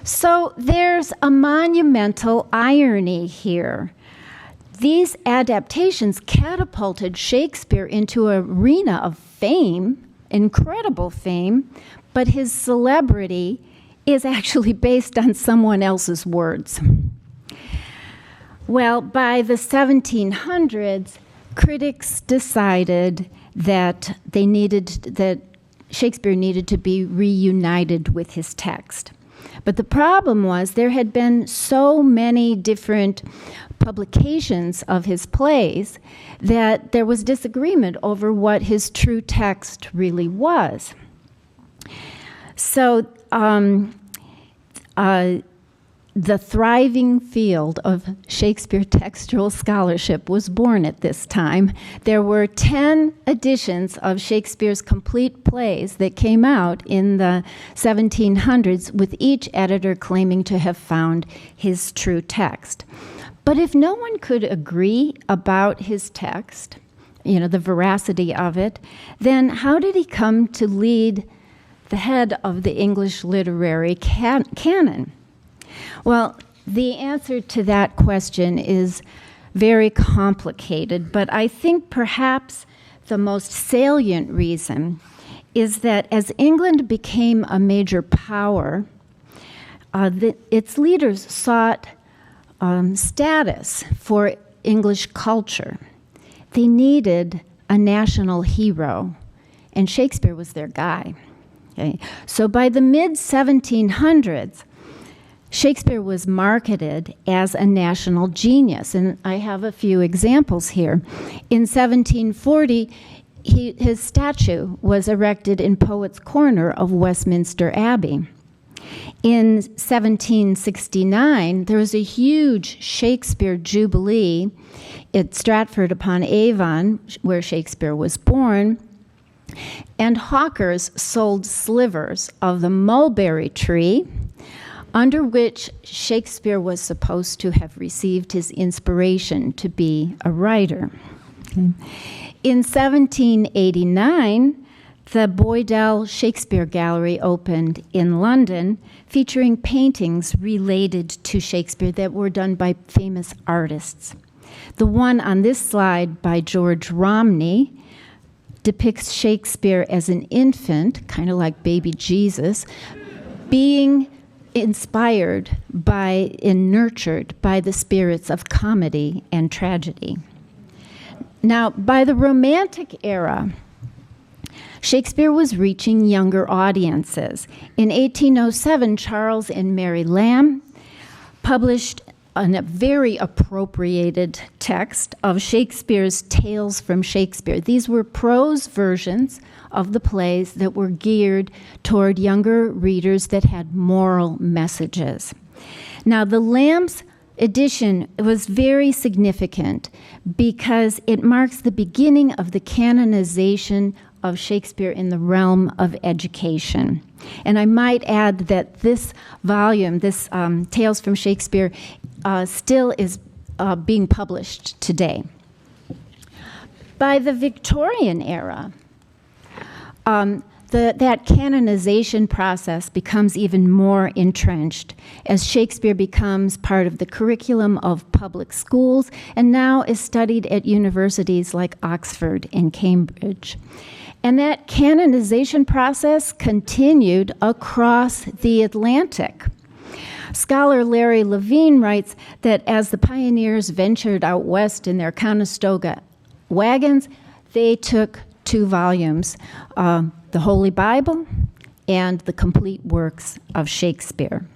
So there's a monumental irony here. These adaptations catapulted Shakespeare into an arena of fame, incredible fame, but his celebrity is actually based on someone else's words. Well, by the 1700s, critics decided that Shakespeare needed to be reunited with his text. But the problem was there had been so many different publications of his plays that there was disagreement over what his true text really was. So the thriving field of Shakespeare textual scholarship was born at this time. There were 10 editions of Shakespeare's complete plays that came out in the 1700s, with each editor claiming to have found his true text. But if no one could agree about his text, the veracity of it, then how did he come to lead the head of the English literary canon? Well, the answer to that question is very complicated, but I think perhaps the most salient reason is that as England became a major power, its leaders sought status for English culture. They needed a national hero, and Shakespeare was their guy. Okay? So by the mid-1700s, Shakespeare was marketed as a national genius, and I have a few examples here. In 1740, his statue was erected in Poets' Corner of Westminster Abbey. In 1769, there was a huge Shakespeare Jubilee at Stratford-upon-Avon, where Shakespeare was born, and hawkers sold slivers of the mulberry tree under which Shakespeare was supposed to have received his inspiration to be a writer. Okay. In 1789, the Boydell Shakespeare Gallery opened in London, featuring paintings related to Shakespeare that were done by famous artists. The one on this slide by George Romney depicts Shakespeare as an infant, kind of like baby Jesus, being inspired by and nurtured by the spirits of comedy and tragedy. Now, by the Romantic era, Shakespeare was reaching younger audiences. In 1807, Charles and Mary Lamb published a very appropriated text of Shakespeare's Tales from Shakespeare. These were prose versions of the plays that were geared toward younger readers that had moral messages. Now, the Lamb's edition was very significant because it marks the beginning of the canonization of Shakespeare in the realm of education. And I might add that this volume, this Tales from Shakespeare, still is being published today. By the Victorian era, that canonization process becomes even more entrenched as Shakespeare becomes part of the curriculum of public schools and now is studied at universities like Oxford and Cambridge. And that canonization process continued across the Atlantic. Scholar Larry Levine writes that as the pioneers ventured out west in their Conestoga wagons, they took 2 volumes, the Holy Bible and the complete works of Shakespeare.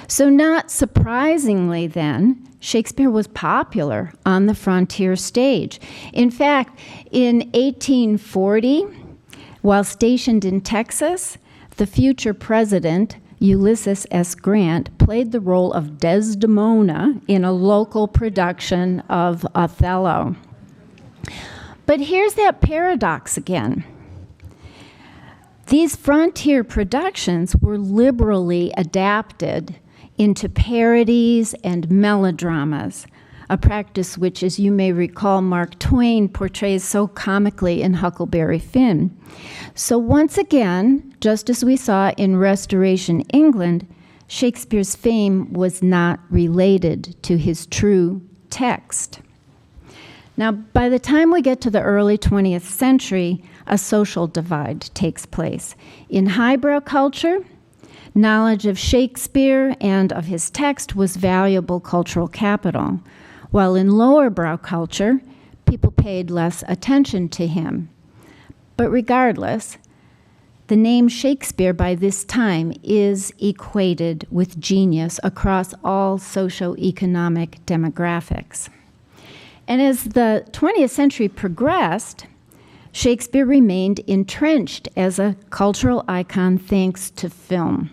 So not surprisingly then, Shakespeare was popular on the frontier stage. In fact, in 1840, while stationed in Texas, the future president, Ulysses S. Grant, played the role of Desdemona in a local production of Othello. But here's that paradox again. These frontier productions were liberally adapted into parodies and melodramas, a practice which, as you may recall, Mark Twain portrays so comically in Huckleberry Finn. So once again, just as we saw in Restoration England, Shakespeare's fame was not related to his true text. Now, by the time we get to the early 20th century, a social divide takes place. In highbrow culture, knowledge of Shakespeare and of his text was valuable cultural capital, while in lower brow culture, people paid less attention to him. But regardless, the name Shakespeare by this time is equated with genius across all socioeconomic demographics. And as the 20th century progressed, Shakespeare remained entrenched as a cultural icon thanks to film.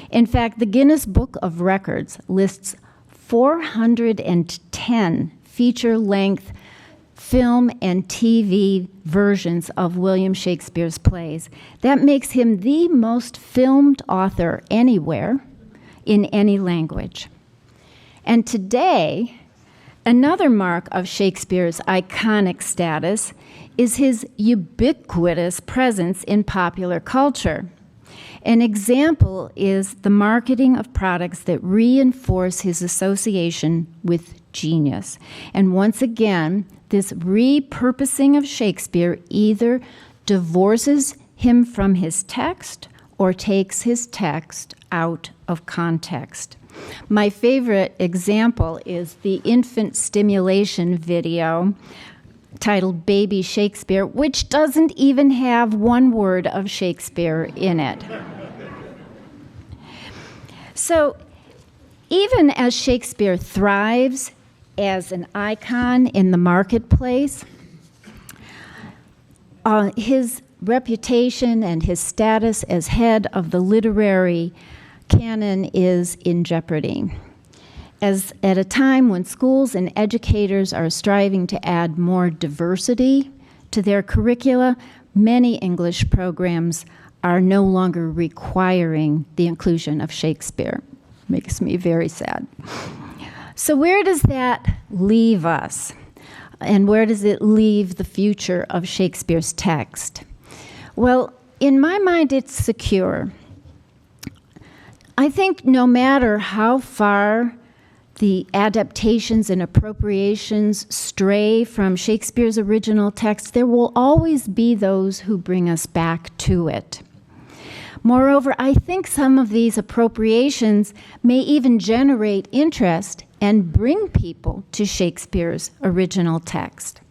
In fact, the Guinness Book of Records lists 410 feature-length film and TV versions of William Shakespeare's plays. That makes him the most filmed author anywhere in any language. And today, another mark of Shakespeare's iconic status is his ubiquitous presence in popular culture. An example is the marketing of products that reinforce his association with genius. And once again, this repurposing of Shakespeare either divorces him from his text or takes his text out of context. My favorite example is the infant stimulation video titled Baby Shakespeare, which doesn't even have one word of Shakespeare in it. So even as Shakespeare thrives as an icon in the marketplace, his reputation and his status as head of the literary canon is in jeopardy. As at a time when schools and educators are striving to add more diversity to their curricula, many English programs are no longer requiring the inclusion of Shakespeare. Makes me very sad. So where does that leave us? And where does it leave the future of Shakespeare's text? Well, in my mind, it's secure. I think no matter how far the adaptations and appropriations stray from Shakespeare's original text, there will always be those who bring us back to it. Moreover, I think some of these appropriations may even generate interest and bring people to Shakespeare's original text.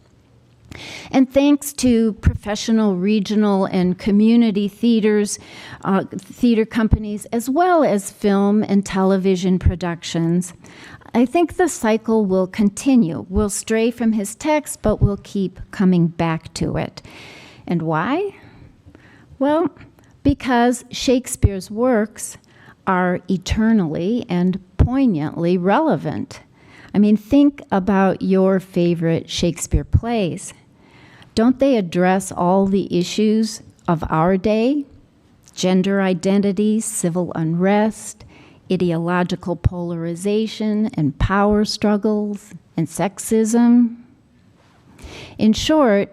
And thanks to professional, regional, and community theaters, theater companies, as well as film and television productions, I think the cycle will continue. We'll stray from his text, but we'll keep coming back to it. And why? Well, because Shakespeare's works are eternally and poignantly relevant. I mean, think about your favorite Shakespeare plays. Don't they address all the issues of our day? Gender identity, civil unrest, ideological polarization, and power struggles, and sexism. In short,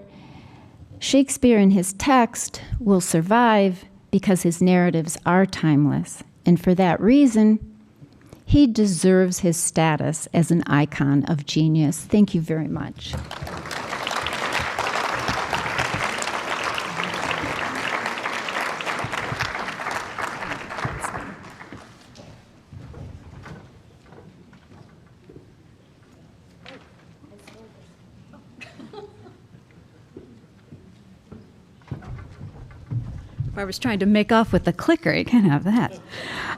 Shakespeare and his text will survive because his narratives are timeless. And for that reason, he deserves his status as an icon of genius. Thank you very much. If I was trying to make off with the clicker, you can't have that.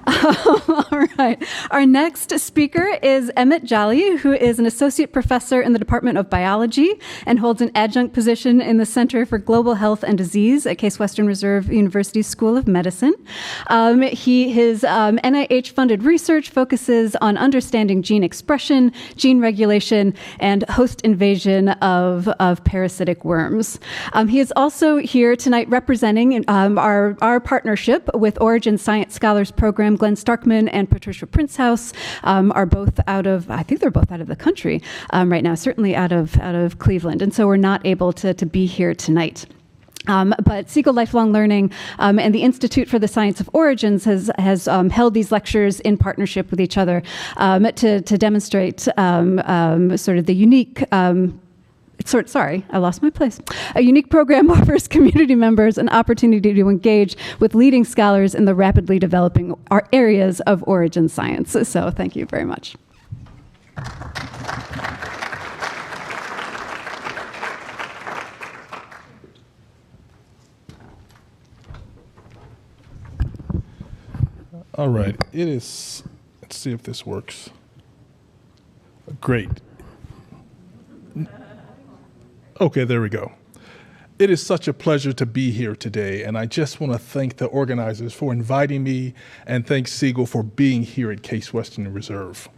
All right. Our next speaker is Emmett Jolly, who is an associate professor in the Department of Biology and holds an adjunct position in the Center for Global Health and Disease at Case Western Reserve University School of Medicine. His NIH-funded research focuses on understanding gene expression, gene regulation, and host invasion of parasitic worms. He is also here tonight representing our partnership with Origin Science Scholars Program. Glenn Starkman and Patricia Princehouse are both I think they're both out of the country right now, certainly out of Cleveland. And so we're not able to be here tonight. But Siegal Lifelong Learning and the Institute for the Science of Origins has held these lectures in partnership with each other to demonstrate sort of the unique sorry, I lost my place. A unique program offers community members an opportunity to engage with leading scholars in the rapidly developing areas of origin science. So thank you very much. All right, let's see if this works. Great. Okay, there we go. It is such a pleasure to be here today, and I just want to thank the organizers for inviting me and thank Siegal for being here at Case Western Reserve.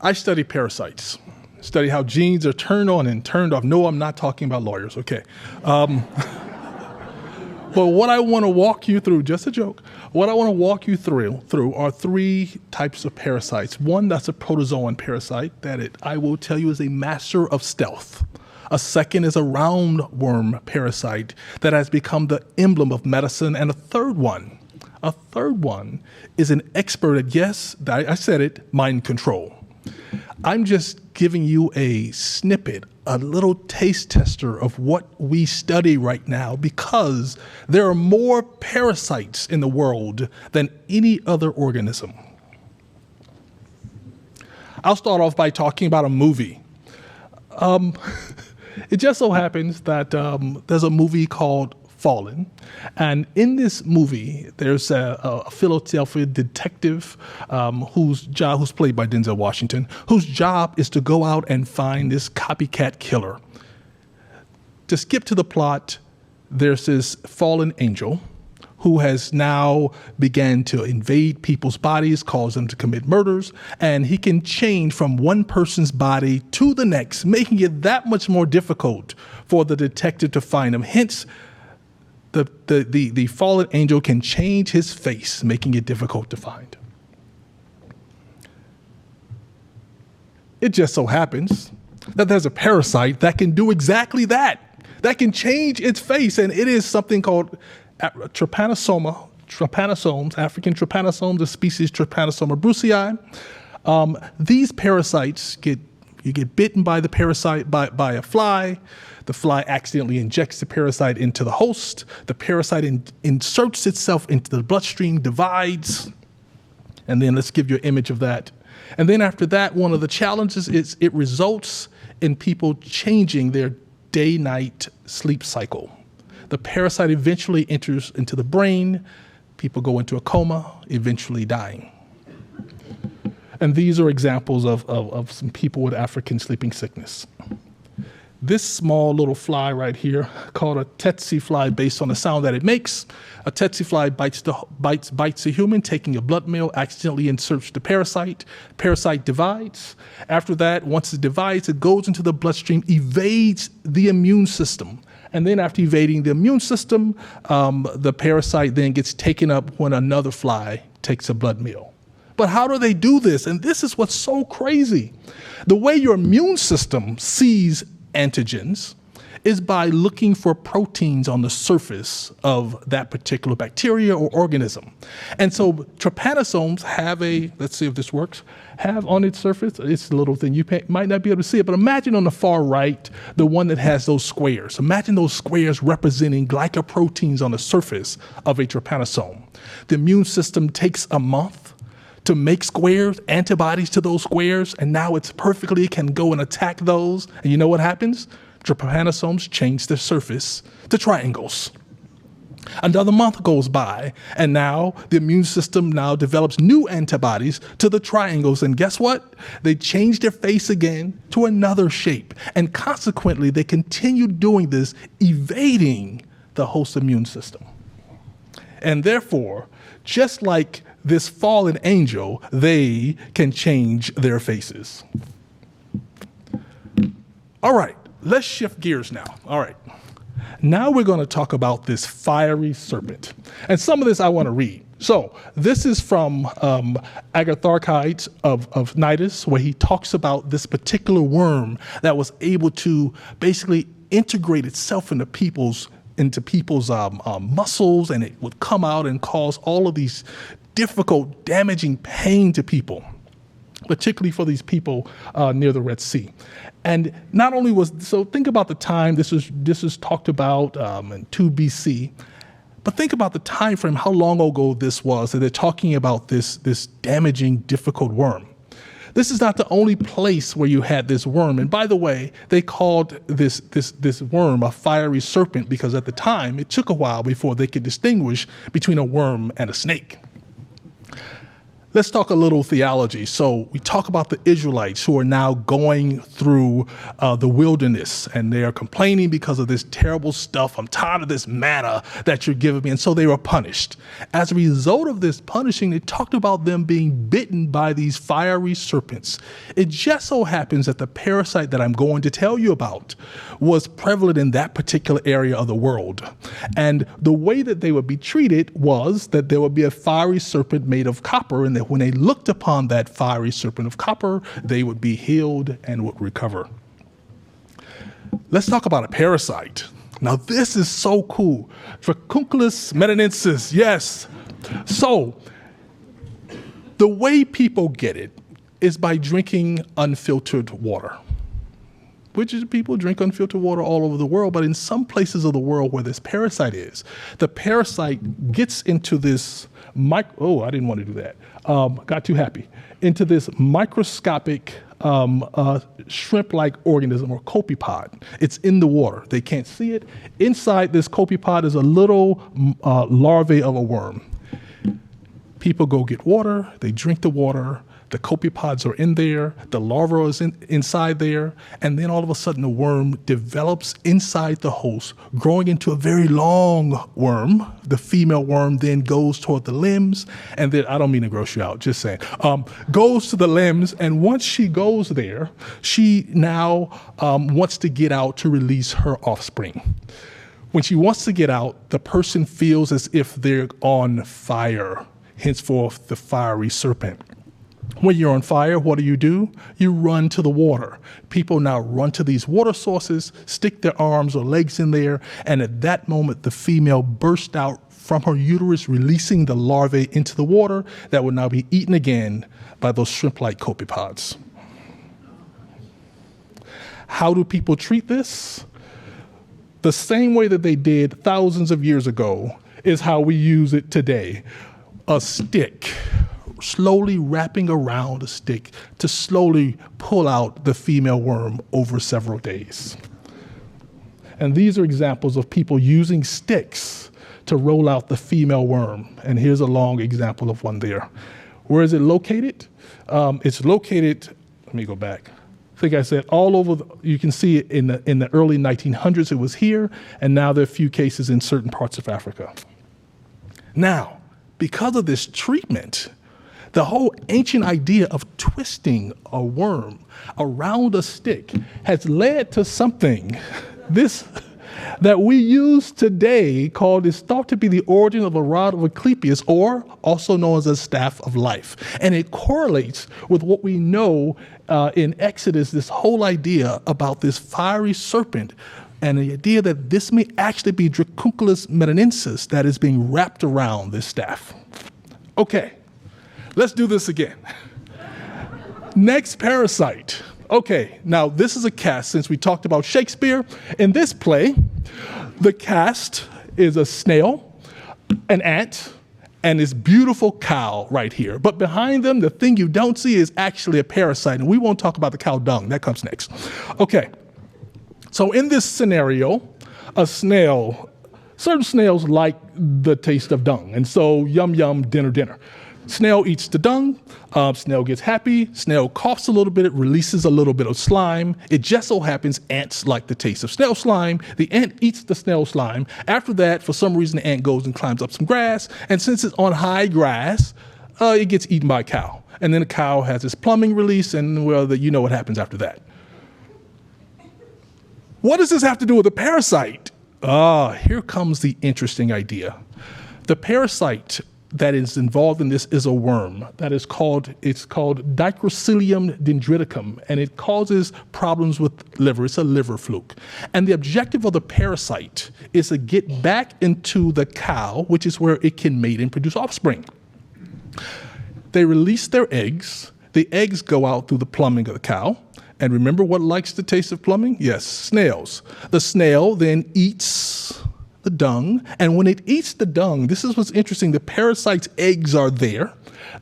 I study parasites, study how genes are turned on and turned off. No, I'm not talking about lawyers, okay. But what I want to walk you through, just a joke, what I want to walk you through are three types of parasites. One that's a protozoan parasite that I will tell you is a master of stealth. A second is a roundworm parasite that has become the emblem of medicine. And a third one is an expert at, yes, I said it, mind control. I'm just giving you a snippet, a little taste tester of what we study right now, because there are more parasites in the world than any other organism. I'll start off by talking about a movie. It just so happens that there's a movie called Fallen, and in this movie, there's a Philadelphia detective who's played by Denzel Washington, whose job is to go out and find this copycat killer. To skip to the plot, there's this fallen angel who has now began to invade people's bodies, cause them to commit murders, and he can change from one person's body to the next, making it that much more difficult for the detective to find him. Hence, the fallen angel can change his face, making it difficult to find. It just so happens that there's a parasite that can do exactly that can change its face, and it is something called trypanosomes, African trypanosomes, the species Trypanosoma brucei. These parasites you get bitten by the parasite by a fly. The fly accidentally injects the parasite into the host. The parasite inserts itself into the bloodstream, divides, and then let's give you an image of that. And then after that, one of the challenges is it results in people changing their day-night sleep cycle. The parasite eventually enters into the brain. People go into a coma, eventually dying. And these are examples of some people with African sleeping sickness. This small little fly right here, called a tsetse fly based on the sound that it makes. A tsetse fly bites a human, taking a blood meal, accidentally inserts the parasite. Parasite divides. After that, once it divides, it goes into the bloodstream, evades the immune system. And then after evading the immune system, the parasite then gets taken up when another fly takes a blood meal. But how do they do this? And this is what's so crazy. The way your immune system sees antigens is by looking for proteins on the surface of that particular bacteria or organism. And so trypanosomes have let's see if this works, have on its surface, it's a little thing, you might not be able to see it, but imagine on the far right, the one that has those squares. Imagine those squares representing glycoproteins on the surface of a trypanosome. The immune system takes a month to make squares, antibodies to those squares, and now it can go and attack those. And you know what happens? Trypanosomes change their surface to triangles. Another month goes by, and now the immune system now develops new antibodies to the triangles, and guess what? They change their face again to another shape, and consequently, they continue doing this, evading the host immune system. And therefore, just like this fallen angel, they can change their faces. All right, let's shift gears now. All right, now we're going to talk about this fiery serpent. And some of this I want to read. So this is from Agatharchides of Cnidus, where he talks about this particular worm that was able to basically integrate itself into people's muscles, and it would come out and cause all of these difficult, damaging pain to people, particularly for these people near the Red Sea. And not only think about the time, this is talked about in 2 BC, but think about the time frame, how long ago this was that they're talking about this damaging, difficult worm. This is not the only place where you had this worm. And by the way, they called this worm a fiery serpent because at the time, it took a while before they could distinguish between a worm and a snake. Let's talk a little theology. So we talk about the Israelites who are now going through the wilderness, and they are complaining because of this terrible stuff. I'm tired of this manna that you're giving me. And so they were punished. As a result of this punishing, they talked about them being bitten by these fiery serpents. It just so happens that the parasite that I'm going to tell you about was prevalent in that particular area of the world. And the way that they would be treated was that there would be a fiery serpent made of copper, and that when they looked upon that fiery serpent of copper, they would be healed and would recover. let's talk about a parasite. Now, this is so cool. Dracunculus metanensis, yes. So, the way people get it is by drinking unfiltered water, which is people drink unfiltered water all over the world, but in some places of the world where this parasite is, the parasite gets into this, I didn't want to do that, got too happy, into this microscopic shrimp-like organism or copepod. It's in the water. They can't see it. Inside this copepod is a little larvae of a worm. People go get water, they drink the water, the copepods are in there, the larva is inside there, and then all of a sudden the worm develops inside the host, growing into a very long worm. The female worm then goes toward the limbs, and then, I don't mean to gross you out, just saying, goes to the limbs, and once she goes there, she now wants to get out to release her offspring. When she wants to get out, the person feels as if they're on fire, henceforth the fiery serpent. When you're on fire, what do? You run to the water. People now run to these water sources, stick their arms or legs in there, and at that moment, the female bursts out from her uterus, releasing the larvae into the water that will now be eaten again by those shrimp-like copepods. How do people treat this? The same way that they did thousands of years ago is how we use it today. A stick, slowly wrapping around a stick to slowly pull out the female worm over several days. And these are examples of people using sticks to roll out the female worm. And here's a long example of one there. Where is it located? It's located, let me go back. I think I said all over, you can see it in the early 1900s, it was here, and now there are a few cases in certain parts of Africa. Now, because of this treatment, the whole ancient idea of twisting a worm around a stick has led to something that we use today is thought to be the origin of a rod of Asclepius, or also known as a staff of life. And it correlates with what we know in Exodus, this whole idea about this fiery serpent and the idea that this may actually be Dracunculus metanensis that is being wrapped around this staff. Okay, let's do this again. Next parasite. Okay, now this is a cast since we talked about Shakespeare. In this play, the cast is a snail, an ant, and this beautiful cow right here. But behind them, the thing you don't see is actually a parasite, and we won't talk about the cow dung. That comes next. Okay. So in this scenario, a snail, certain snails like the taste of dung, and so yum, yum, dinner, dinner. Snail eats the dung, snail gets happy, snail coughs a little bit, it releases a little bit of slime. It just so happens ants like the taste of snail slime. The ant eats the snail slime. After that, for some reason, the ant goes and climbs up some grass, and since it's on high grass, it gets eaten by a cow. And then the cow has its plumbing release, and well, you know what happens after that. What does this have to do with a parasite? Here comes the interesting idea. The parasite that is involved in this is a worm that is called Dicrocilium dendriticum, and it causes problems with liver. It's a liver fluke. And the objective of the parasite is to get back into the cow, which is where it can mate and produce offspring. They release their eggs. The eggs go out through the plumbing of the cow. And remember what likes the taste of plumbing? Yes, snails. The snail then eats the dung, and when it eats the dung, this is what's interesting, the parasite's eggs are there.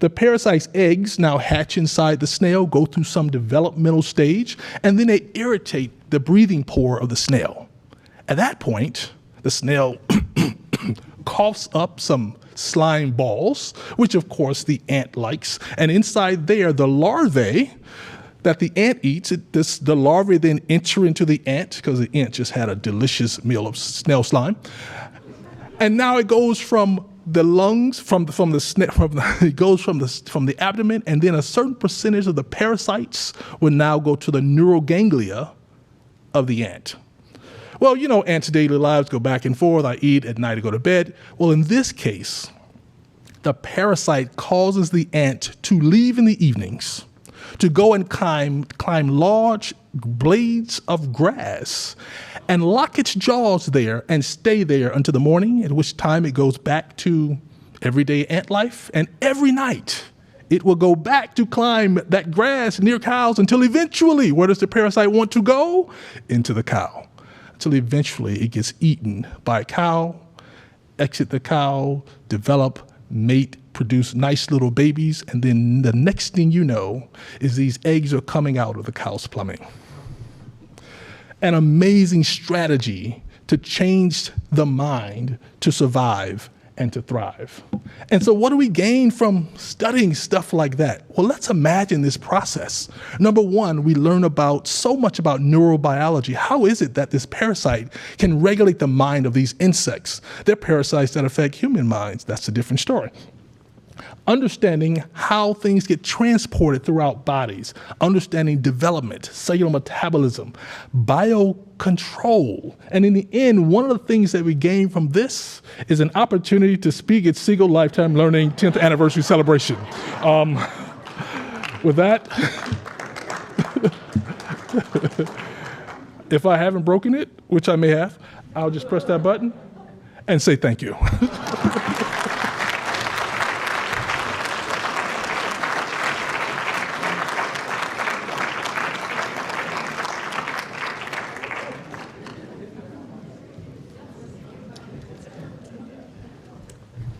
The parasite's eggs now hatch inside the snail, go through some developmental stage, and then they irritate the breathing pore of the snail. At that point, the snail coughs up some slime balls, which of course the ant likes, and inside there, the larvae that the ant eats, the larvae then enter into the ant, because the ant just had a delicious meal of snail slime. And now it goes from the lungs, it goes from the abdomen, and then a certain percentage of the parasites will now go to the neuroganglia of the ant. Well, you know, ants' daily lives go back and forth. I eat, at night I go to bed. Well, in this case, the parasite causes the ant to leave in the evenings, to go and climb large blades of grass and lock its jaws there and stay there until the morning, at which time it goes back to everyday ant life. And every night it will go back to climb that grass near cows until eventually, where does the parasite want to go? Into the cow. Until eventually it gets eaten by a cow, exit the cow, develop, mate, produce nice little babies, and then the next thing you know is these eggs are coming out of the cow's plumbing. An amazing strategy to change the mind to survive and to thrive. And so what do we gain from studying stuff like that? Well, let's imagine this process. Number one, we learn so much about neurobiology. How is it that this parasite can regulate the mind of these insects? They're parasites that affect human minds. That's a different story. Understanding how things get transported throughout bodies, understanding development, cellular metabolism, biocontrol. And in the end, one of the things that we gain from this is an opportunity to speak at Siegal Lifetime Learning 10th Anniversary Celebration. With that, if I haven't broken it, which I may have, I'll just press that button and say thank you.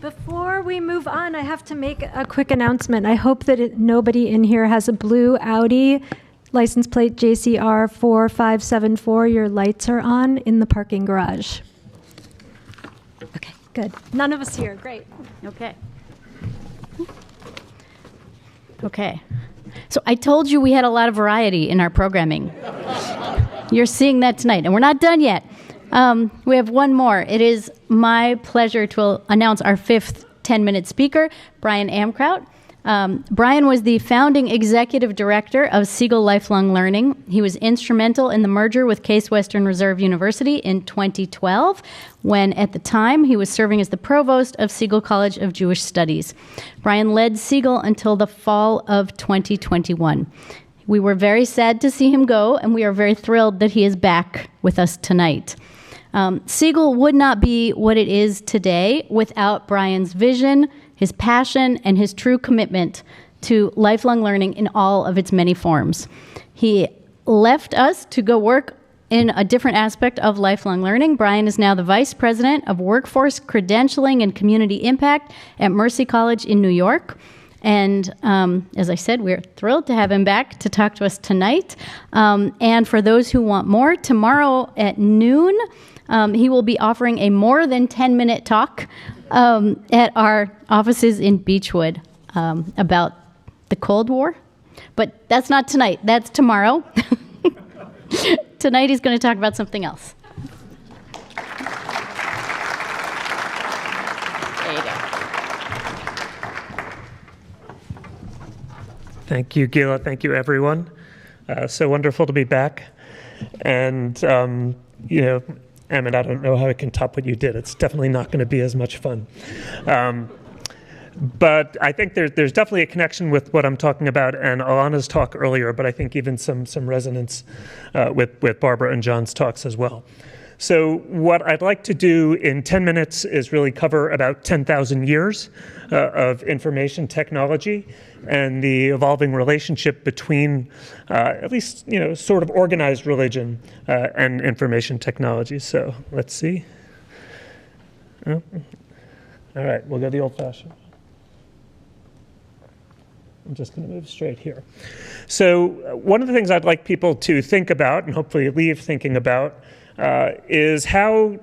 Before we move on, I have to make a quick announcement. I hope that nobody in here has a blue Audi, license plate JCR 4574. Your lights are on in the parking garage. Okay, good. None of us here. Great. Okay. Okay. So I told you we had a lot of variety in our programming. You're seeing that tonight, and we're not done yet. We have one more. It is my pleasure to announce our fifth 10-minute speaker, Brian Amkraut. Brian was the founding executive director of Siegal Lifelong Learning. He was instrumental in the merger with Case Western Reserve University in 2012, when at the time he was serving as the provost of Siegal College of Jewish Studies. Brian led Siegal until the fall of 2021. We were very sad to see him go, and we are very thrilled that he is back with us tonight. Siegal would not be what it is today without Brian's vision, his passion, and his true commitment to lifelong learning in all of its many forms. He left us to go work in a different aspect of lifelong learning. Brian is now the Vice President of Workforce Credentialing and Community Impact at Mercy College in New York. And as I said, we're thrilled to have him back to talk to us tonight. And for those who want more, tomorrow at noon, he will be offering a more than 10-minute talk at our offices in Beechwood about the Cold War. But that's not tonight. That's tomorrow. Tonight he's going to talk about something else. There you go. Thank you, Gila. Thank you, everyone. So wonderful to be back. And, Emmett, I don't know how I can top what you did. It's definitely not going to be as much fun. But I think there's definitely a connection with what I'm talking about and Alana's talk earlier, but I think even some resonance with Barbara and John's talks as well. So what I'd like to do in 10 minutes is really cover about 10,000 years of information technology and the evolving relationship between at least, sort of organized religion and information technology. So let's see. Oh. All right, we'll go the old-fashioned. I'm just going to move straight here. So one of the things I'd like people to think about and hopefully leave thinking about is how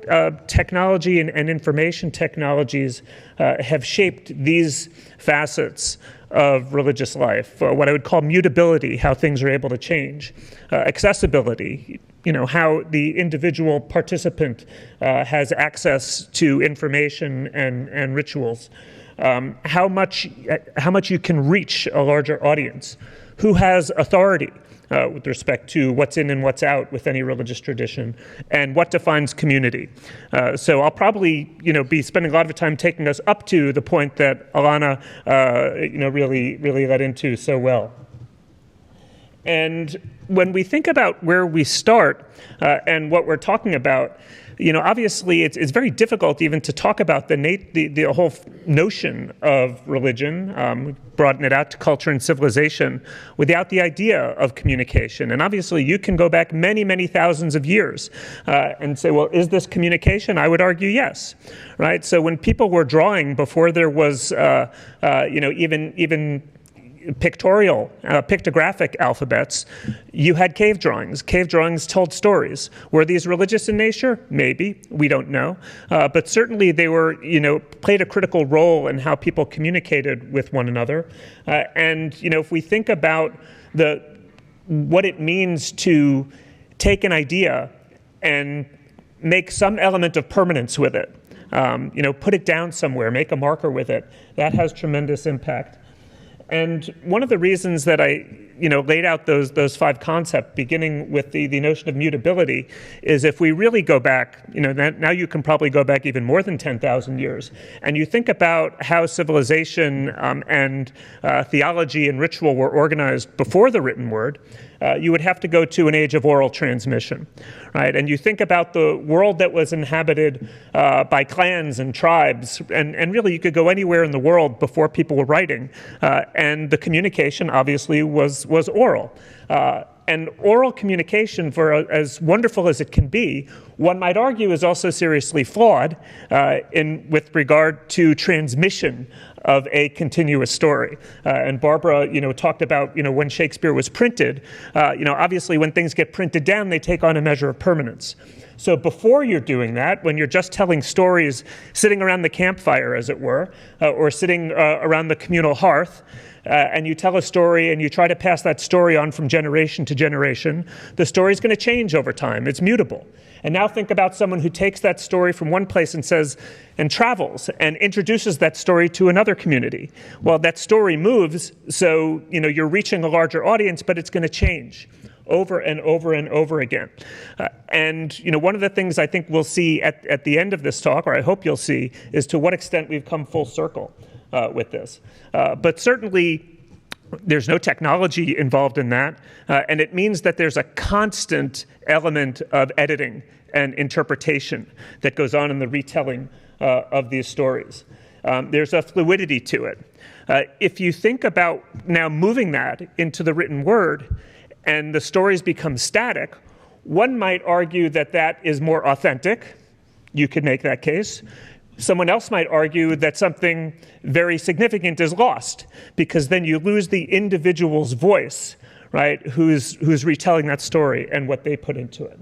technology and information technologies have shaped these facets of religious life, what I would call mutability, how things are able to change, accessibility, how the individual participant has access to information and rituals, how much you can reach a larger audience, who has authority with respect to what's in and what's out with any religious tradition, and what defines community. So I'll probably, be spending a lot of time taking us up to the point that Alana, really led into so well. And when we think about where we start and what we're talking about, obviously it's very difficult even to talk about the whole notion of religion, broaden it out to culture and civilization, without the idea of communication. And obviously you can go back many, many thousands of years and say, well, is this communication? I would argue yes, right? So when people were drawing before there was, even pictographic alphabets, you had cave drawings. Cave drawings told stories. Were these religious in nature? Maybe. We don't know. But certainly they were, played a critical role in how people communicated with one another. And if we think about what it means to take an idea and make some element of permanence with it, put it down somewhere, make a marker with it, that has tremendous impact. And one of the reasons that I, laid out those 5 concepts, beginning with the notion of mutability, is if we really go back, now you can probably go back even more than 10,000 years, and you think about how civilization and theology and ritual were organized before the written word, you would have to go to an age of oral transmission, right? And you think about the world that was inhabited by clans and tribes, and really you could go anywhere in the world before people were writing, and the communication obviously was oral. And oral communication, for as wonderful as it can be, one might argue is also seriously flawed with regard to transmission of a continuous story. And Barbara, talked about, when Shakespeare was printed, obviously when things get printed down, they take on a measure of permanence. So before you're doing that, when you're just telling stories, sitting around the campfire, as it were, or sitting around the communal hearth, and you tell a story and you try to pass that story on from generation to generation, the story's going to change over time. It's mutable. And now think about someone who takes that story from one place and travels and introduces that story to another community. Well, that story moves, so you're reaching a larger audience, but it's going to change over and over and over again. And one of the things I think we'll see at the end of this talk, or I hope you'll see, is to what extent we've come full circle with this. But certainly, there's no technology involved in that, and it means that there's a constant element of editing and interpretation that goes on in the retelling of these stories. There's a fluidity to it. If you think about now moving that into the written word and the stories become static, one might argue that that is more authentic. You could make that case. Someone else might argue that something very significant is lost, because then you lose the individual's voice, right, who's retelling that story and what they put into it.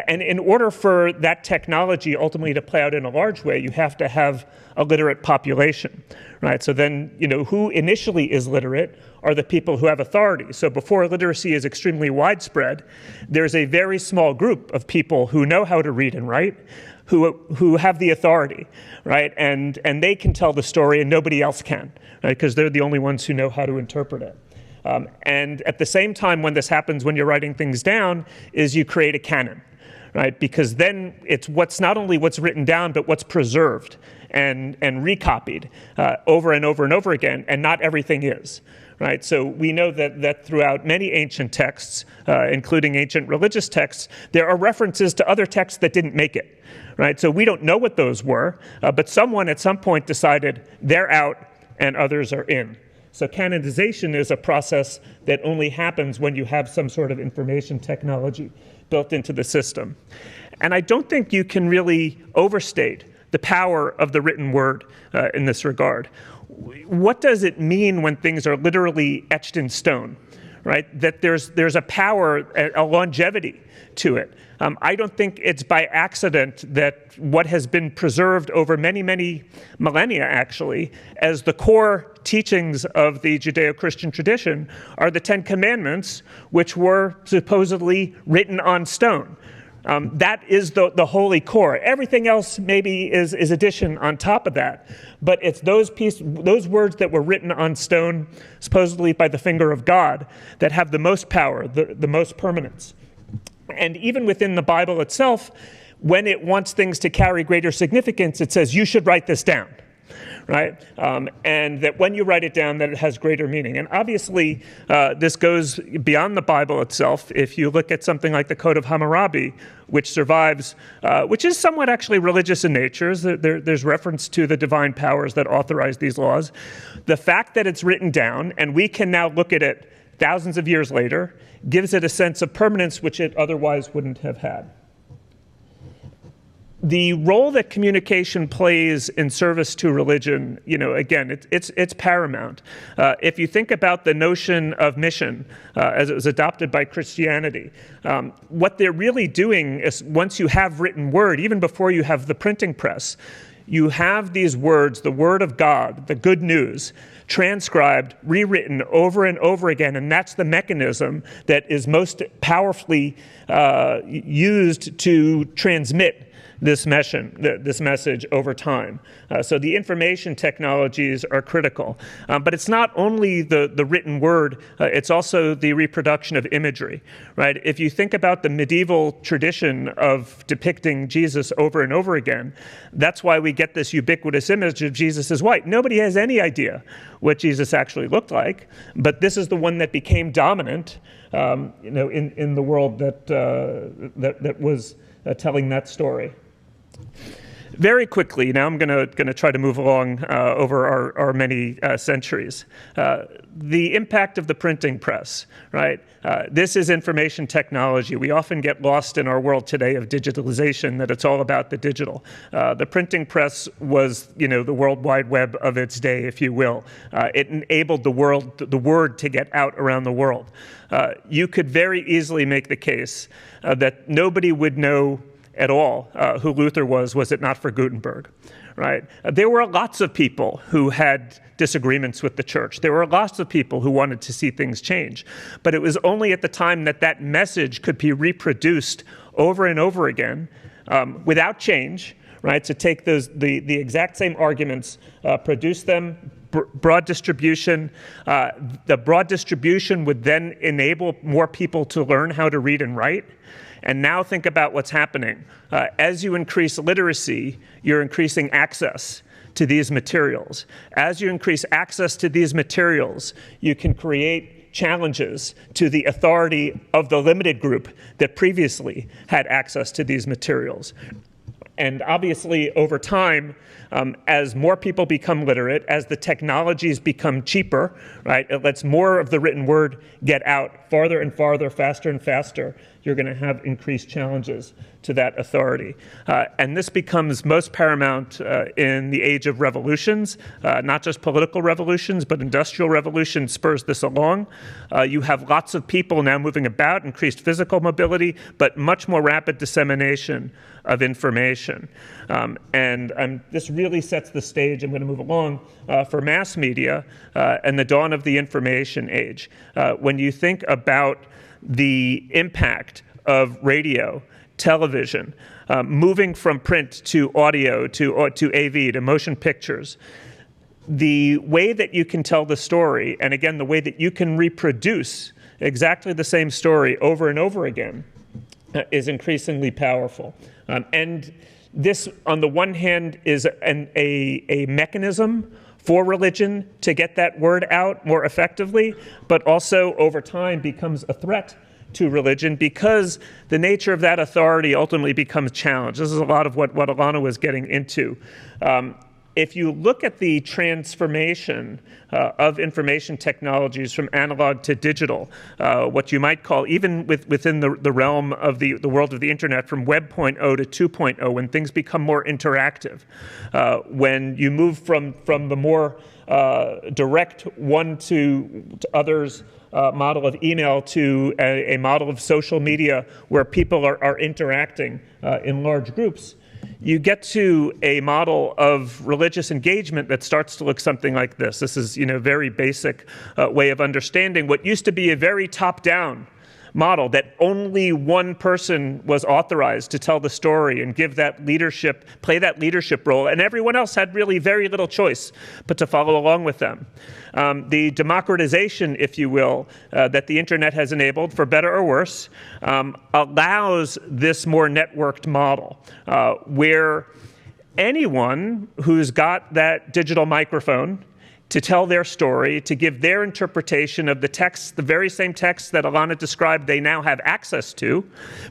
And in order for that technology ultimately to play out in a large way, you have to have a literate population, right? So then, who initially is literate are the people who have authority. So before literacy is extremely widespread, there's a very small group of people who know how to read and write, who have the authority, right? And they can tell the story and nobody else can, right? Because they're the only ones who know how to interpret it. And at the same time, when this happens, when you're writing things down, is you create a canon, right? Because then it's not only what's written down, but what's preserved and recopied over and over and over again, and not everything is. Right? So we know that throughout many ancient texts, including ancient religious texts, there are references to other texts that didn't make it. Right? So we don't know what those were, but someone at some point decided they're out and others are in. So canonization is a process that only happens when you have some sort of information technology built into the system. And I don't think you can really overstate the power of the written word in this regard. What does it mean when things are literally etched in stone, right? That there's a power, a longevity to it. I don't think it's by accident that what has been preserved over many, many millennia, actually, as the core teachings of the Judeo-Christian tradition are the 10 Commandments, which were supposedly written on stone. That is the holy core. Everything else maybe is addition on top of that. But it's those words that were written on stone, supposedly by the finger of God, that have the most power, the most permanence. And even within the Bible itself, when it wants things to carry greater significance, it says, you should write this down. right? And that when you write it down, that it has greater meaning. And obviously, this goes beyond the Bible itself. If you look at something like the Code of Hammurabi, which survives, which is somewhat actually religious in nature. There's reference to the divine powers that authorize these laws. The fact that it's written down, and we can now look at it thousands of years later, gives it a sense of permanence which it otherwise wouldn't have had. The role that communication plays in service to religion, again, it's paramount. If you think about the notion of mission as it was adopted by Christianity, what they're really doing is once you have written word, even before you have the printing press, you have these words, the word of God, the good news, transcribed, rewritten over and over again, and that's the mechanism that is most powerfully used to transmit this message over time. So the information technologies are critical. But it's not only the written word, it's also the reproduction of imagery, right? If you think about the medieval tradition of depicting Jesus over and over again, that's why we get this ubiquitous image of Jesus as white. Nobody has any idea what Jesus actually looked like, but this is the one that became dominant in the world that was telling that story. Very quickly, now I'm going to try to move along over our many centuries. The impact of the printing press, right? This is information technology. We often get lost in our world today of digitalization, that it's all about the digital. The printing press was, the World Wide Web of its day, if you will. It enabled the word to get out around the world. You could very easily make the case that nobody would know at all who Luther was it not for Gutenberg, right? There were lots of people who had disagreements with the church. There were lots of people who wanted to see things change. But it was only at the time that message could be reproduced over and over again without change, right? To take the exact same arguments, produce them, broad distribution. The broad distribution would then enable more people to learn how to read and write. And now think about what's happening. As you increase literacy, you're increasing access to these materials. As you increase access to these materials, you can create challenges to the authority of the limited group that previously had access to these materials. And obviously, over time, as more people become literate, as the technologies become cheaper, right, it lets more of the written word get out farther and farther, faster and faster. You're going to have increased challenges to that authority. And this becomes most paramount in the age of revolutions, not just political revolutions, but industrial revolution spurs this along. You have lots of people now moving about, increased physical mobility, but much more rapid dissemination of information. And this really sets the stage, I'm going to move along, for mass media and the dawn of the information age. When you think about the impact of radio, television, moving from print to audio, to AV, to motion pictures, the way that you can tell the story, and again, the way that you can reproduce exactly the same story over and over again, is increasingly powerful. And this, on the one hand, is a mechanism for religion to get that word out more effectively, but also over time becomes a threat to religion because the nature of that authority ultimately becomes challenged. This is a lot of what Alana was getting into. If you look at the transformation of information technologies from analog to digital, what you might call, even within the realm of the world of the internet, from Web 0.0 to 2.0, when things become more interactive, when you move from the more direct one to others model of email to a model of social media where people are interacting in large groups, you get to a model of religious engagement that starts to look something like this. This is, a very basic way of understanding what used to be a very top-down model, that only one person was authorized to tell the story and give that leadership, play that leadership role, and everyone else had really very little choice but to follow along with them. The democratization, if you will, that the internet has enabled, for better or worse, allows this more networked model where anyone who's got that digital microphone to tell their story, to give their interpretation of the text, the very same text that Alana described they now have access to,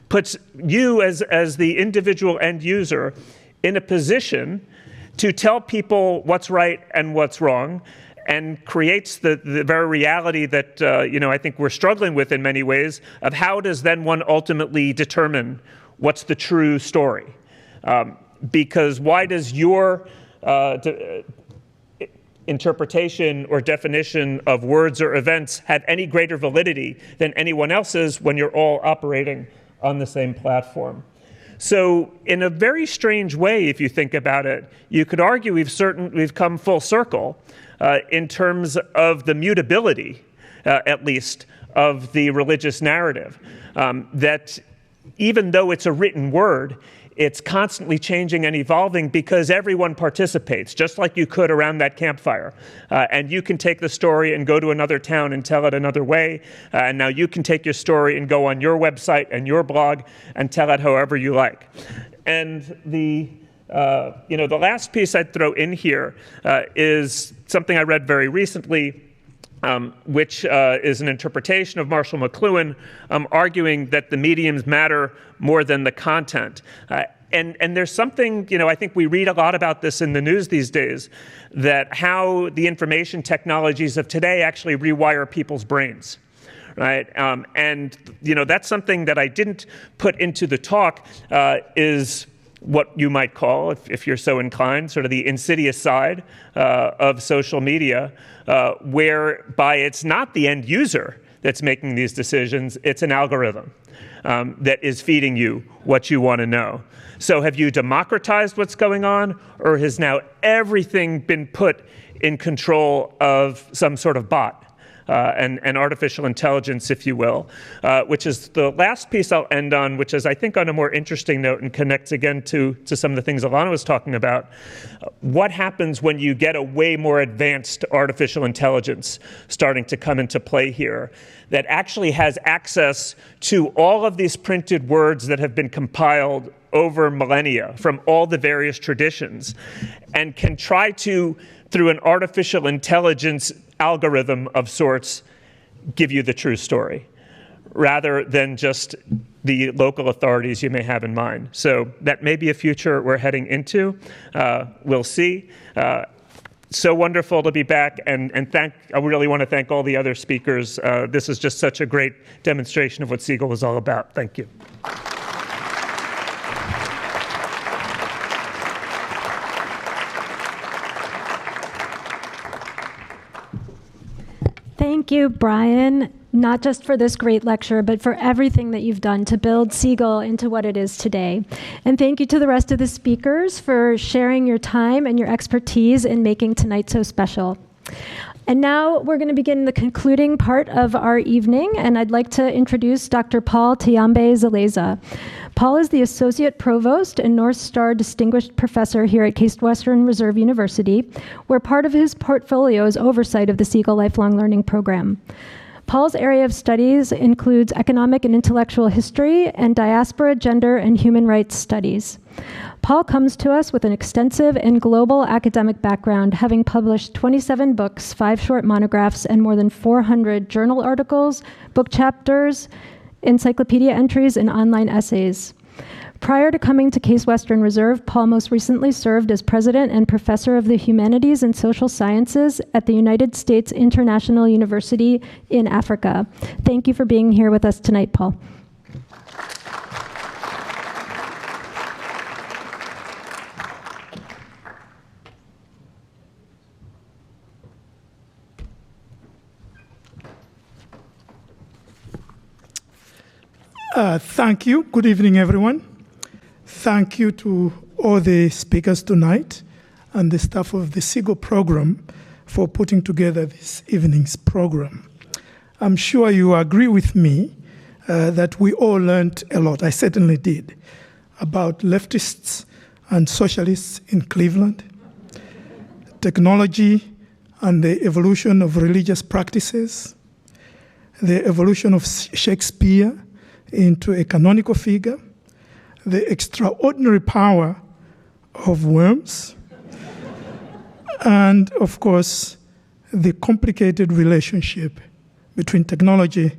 puts you as the individual end user in a position to tell people what's right and what's wrong, and creates the very reality that I think we're struggling with in many ways of how does then one ultimately determine what's the true story? Because why does your interpretation or definition of words or events have any greater validity than anyone else's when you're all operating on the same platform? So in a very strange way, if you think about it, you could argue we've come full circle in terms of the mutability, at least, of the religious narrative. That even though it's a written word, it's constantly changing and evolving because everyone participates, just like you could around that campfire. And you can take the story and go to another town and tell it another way. And now you can take your story and go on your website and your blog and tell it however you like. And the last piece I'd throw in here is something I read very recently, which is an interpretation of Marshall McLuhan, arguing that the mediums matter more than the content. And there's something, I think we read a lot about this in the news these days, that how the information technologies of today actually rewire people's brains. Right, and that's something that I didn't put into the talk is what you might call, if you're so inclined, sort of the insidious side of social media, whereby it's not the end user that's making these decisions, it's an algorithm that is feeding you what you want to know. So have you democratized what's going on, or has now everything been put in control of some sort of bot? And artificial intelligence, if you will, which is the last piece I'll end on, which is, I think, on a more interesting note and connects again to some of the things Alana was talking about. What happens when you get a way more advanced artificial intelligence starting to come into play here that actually has access to all of these printed words that have been compiled over millennia from all the various traditions and can try to, through an artificial intelligence algorithm of sorts, give you the true story, rather than just the local authorities you may have in mind. So that may be a future we're heading into. We'll see. So wonderful to be back, and I really want to thank all the other speakers. This is just such a great demonstration of what Siegal was all about. Thank you. Thank you, Brian, not just for this great lecture, but for everything that you've done to build Siegal into what it is today. And thank you to the rest of the speakers for sharing your time and your expertise in making tonight so special. And now we're going to begin the concluding part of our evening, and I'd like to introduce Dr. Paul Tiyambe-Zeleza. Paul is the Associate Provost and North Star Distinguished Professor here at Case Western Reserve University, where part of his portfolio is oversight of the Siegal Lifelong Learning Program. Paul's area of studies includes economic and intellectual history and diaspora, gender, and human rights studies. Paul comes to us with an extensive and global academic background, having published 27 books, 5 short monographs, and more than 400 journal articles, book chapters, encyclopedia entries, and online essays. Prior to coming to Case Western Reserve, Paul most recently served as president and professor of the Humanities and Social Sciences at the United States International University in Africa. Thank you for being here with us tonight, Paul. Thank you. Good evening, everyone. Thank you to all the speakers tonight and the staff of the Siegal program for putting together this evening's program. I'm sure you agree with me that we all learned a lot, I certainly did, about leftists and socialists in Cleveland, technology and the evolution of religious practices, the evolution of Shakespeare into a canonical figure, the extraordinary power of worms, and of course, the complicated relationship between technology,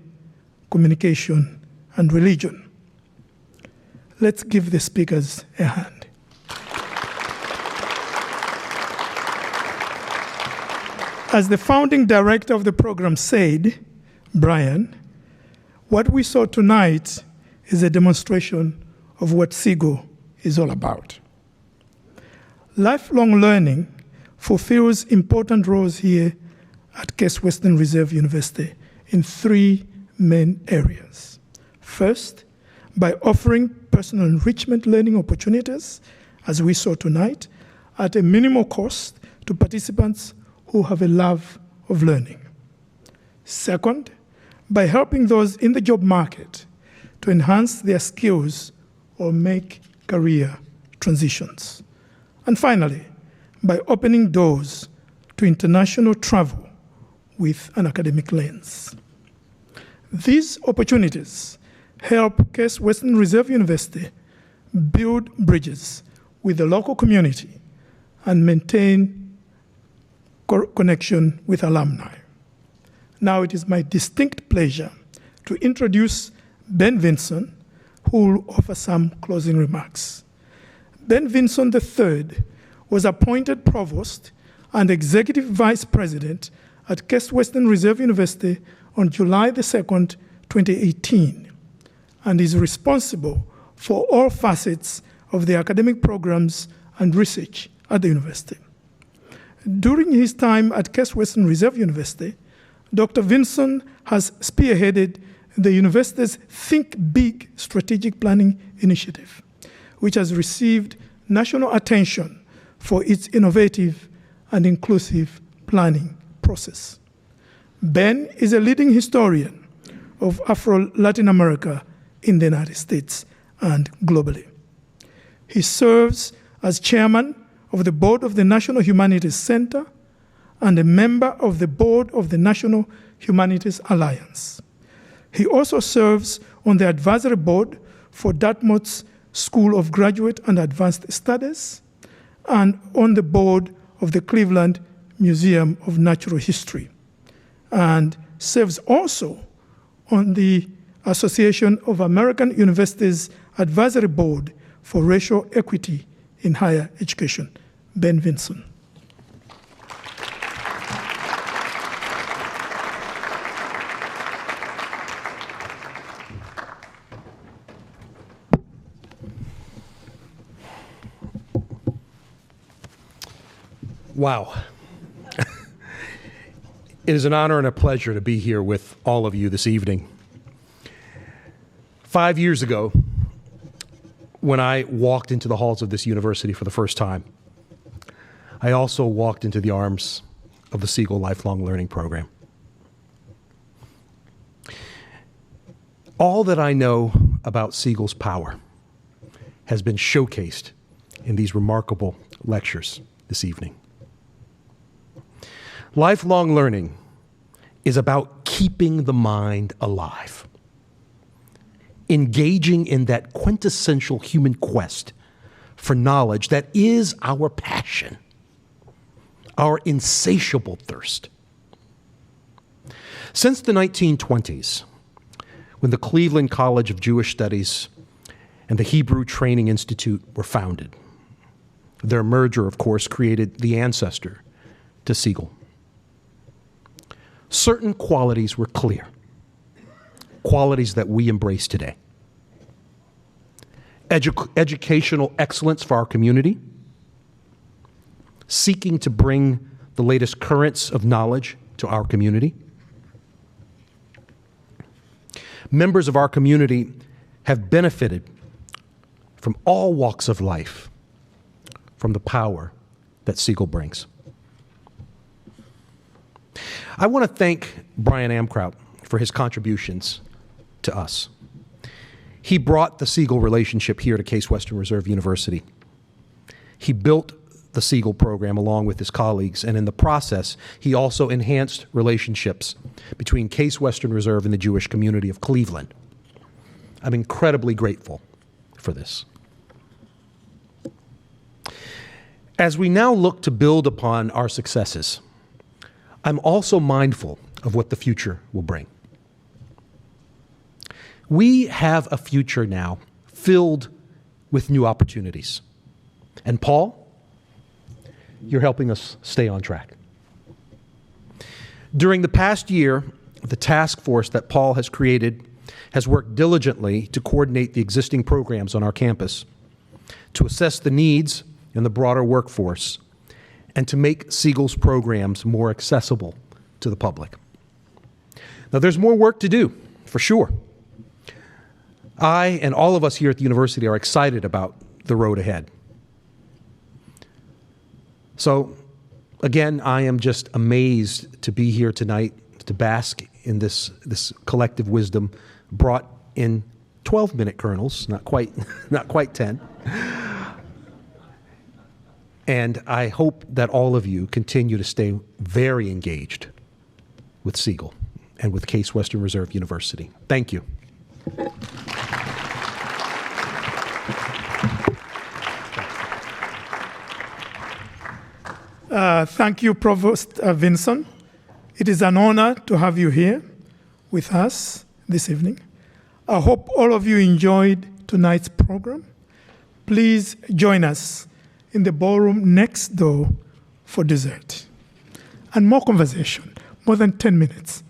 communication, and religion. Let's give the speakers a hand. As the founding director of the program said, Brian, what we saw tonight is a demonstration of what Siegal is all about. Lifelong learning fulfills important roles here at Case Western Reserve University in three main areas. First, by offering personal enrichment learning opportunities, as we saw tonight, at a minimal cost to participants who have a love of learning. Second, by helping those in the job market to enhance their skills or make career transitions. And finally, by opening doors to international travel with an academic lens. These opportunities help Case Western Reserve University build bridges with the local community and maintain connection with alumni. Now it is my distinct pleasure to introduce Ben Vinson, who will offer some closing remarks. Ben Vinson III was appointed Provost and Executive Vice President at Case Western Reserve University on July the 2nd, 2018, and is responsible for all facets of the academic programs and research at the university. During his time at Case Western Reserve University, Dr. Vinson has spearheaded the university's Think Big strategic planning initiative, which has received national attention for its innovative and inclusive planning process. Ben is a leading historian of Afro-Latin America in the United States and globally. He serves as chairman of the board of the National Humanities Center and a member of the board of the National Humanities Alliance. He also serves on the advisory board for Dartmouth's School of Graduate and Advanced Studies and on the board of the Cleveland Museum of Natural History, and serves also on the Association of American Universities Advisory Board for Racial Equity in Higher Education. Ben Vinson. Wow. It is an honor and a pleasure to be here with all of you this evening. 5 years ago, when I walked into the halls of this university for the first time, I also walked into the arms of the Siegal Lifelong Learning Program. All that I know about Siegal's power has been showcased in these remarkable lectures this evening. Lifelong learning is about keeping the mind alive, engaging in that quintessential human quest for knowledge that is our passion, our insatiable thirst. Since the 1920s, when the Cleveland College of Jewish Studies and the Hebrew Training Institute were founded, their merger, of course, created the ancestor to Siegal. Certain qualities were clear, qualities that we embrace today. Educational excellence for our community, seeking to bring the latest currents of knowledge to our community. Members of our community have benefited from all walks of life from the power that Siegal brings. I want to thank Brian Amkraut for his contributions to us. He brought the Siegal relationship here to Case Western Reserve University. He built the Siegal program along with his colleagues, and in the process, he also enhanced relationships between Case Western Reserve and the Jewish community of Cleveland. I'm incredibly grateful for this. As we now look to build upon our successes, I'm also mindful of what the future will bring. We have a future now filled with new opportunities. And Paul, you're helping us stay on track. During the past year, the task force that Paul has created has worked diligently to coordinate the existing programs on our campus, to assess the needs in the broader workforce, and to make Siegal's programs more accessible to the public. Now, there's more work to do, for sure. I and all of us here at the university are excited about the road ahead. So, again, I am just amazed to be here tonight to bask in this collective wisdom brought in 12-minute kernels, not quite 10. And I hope that all of you continue to stay very engaged with Siegal and with Case Western Reserve University. Thank you. Thank you, Provost Vinson. It is an honor to have you here with us this evening. I hope all of you enjoyed tonight's program. Please join us in the ballroom next door for dessert and more conversation, more than 10 minutes.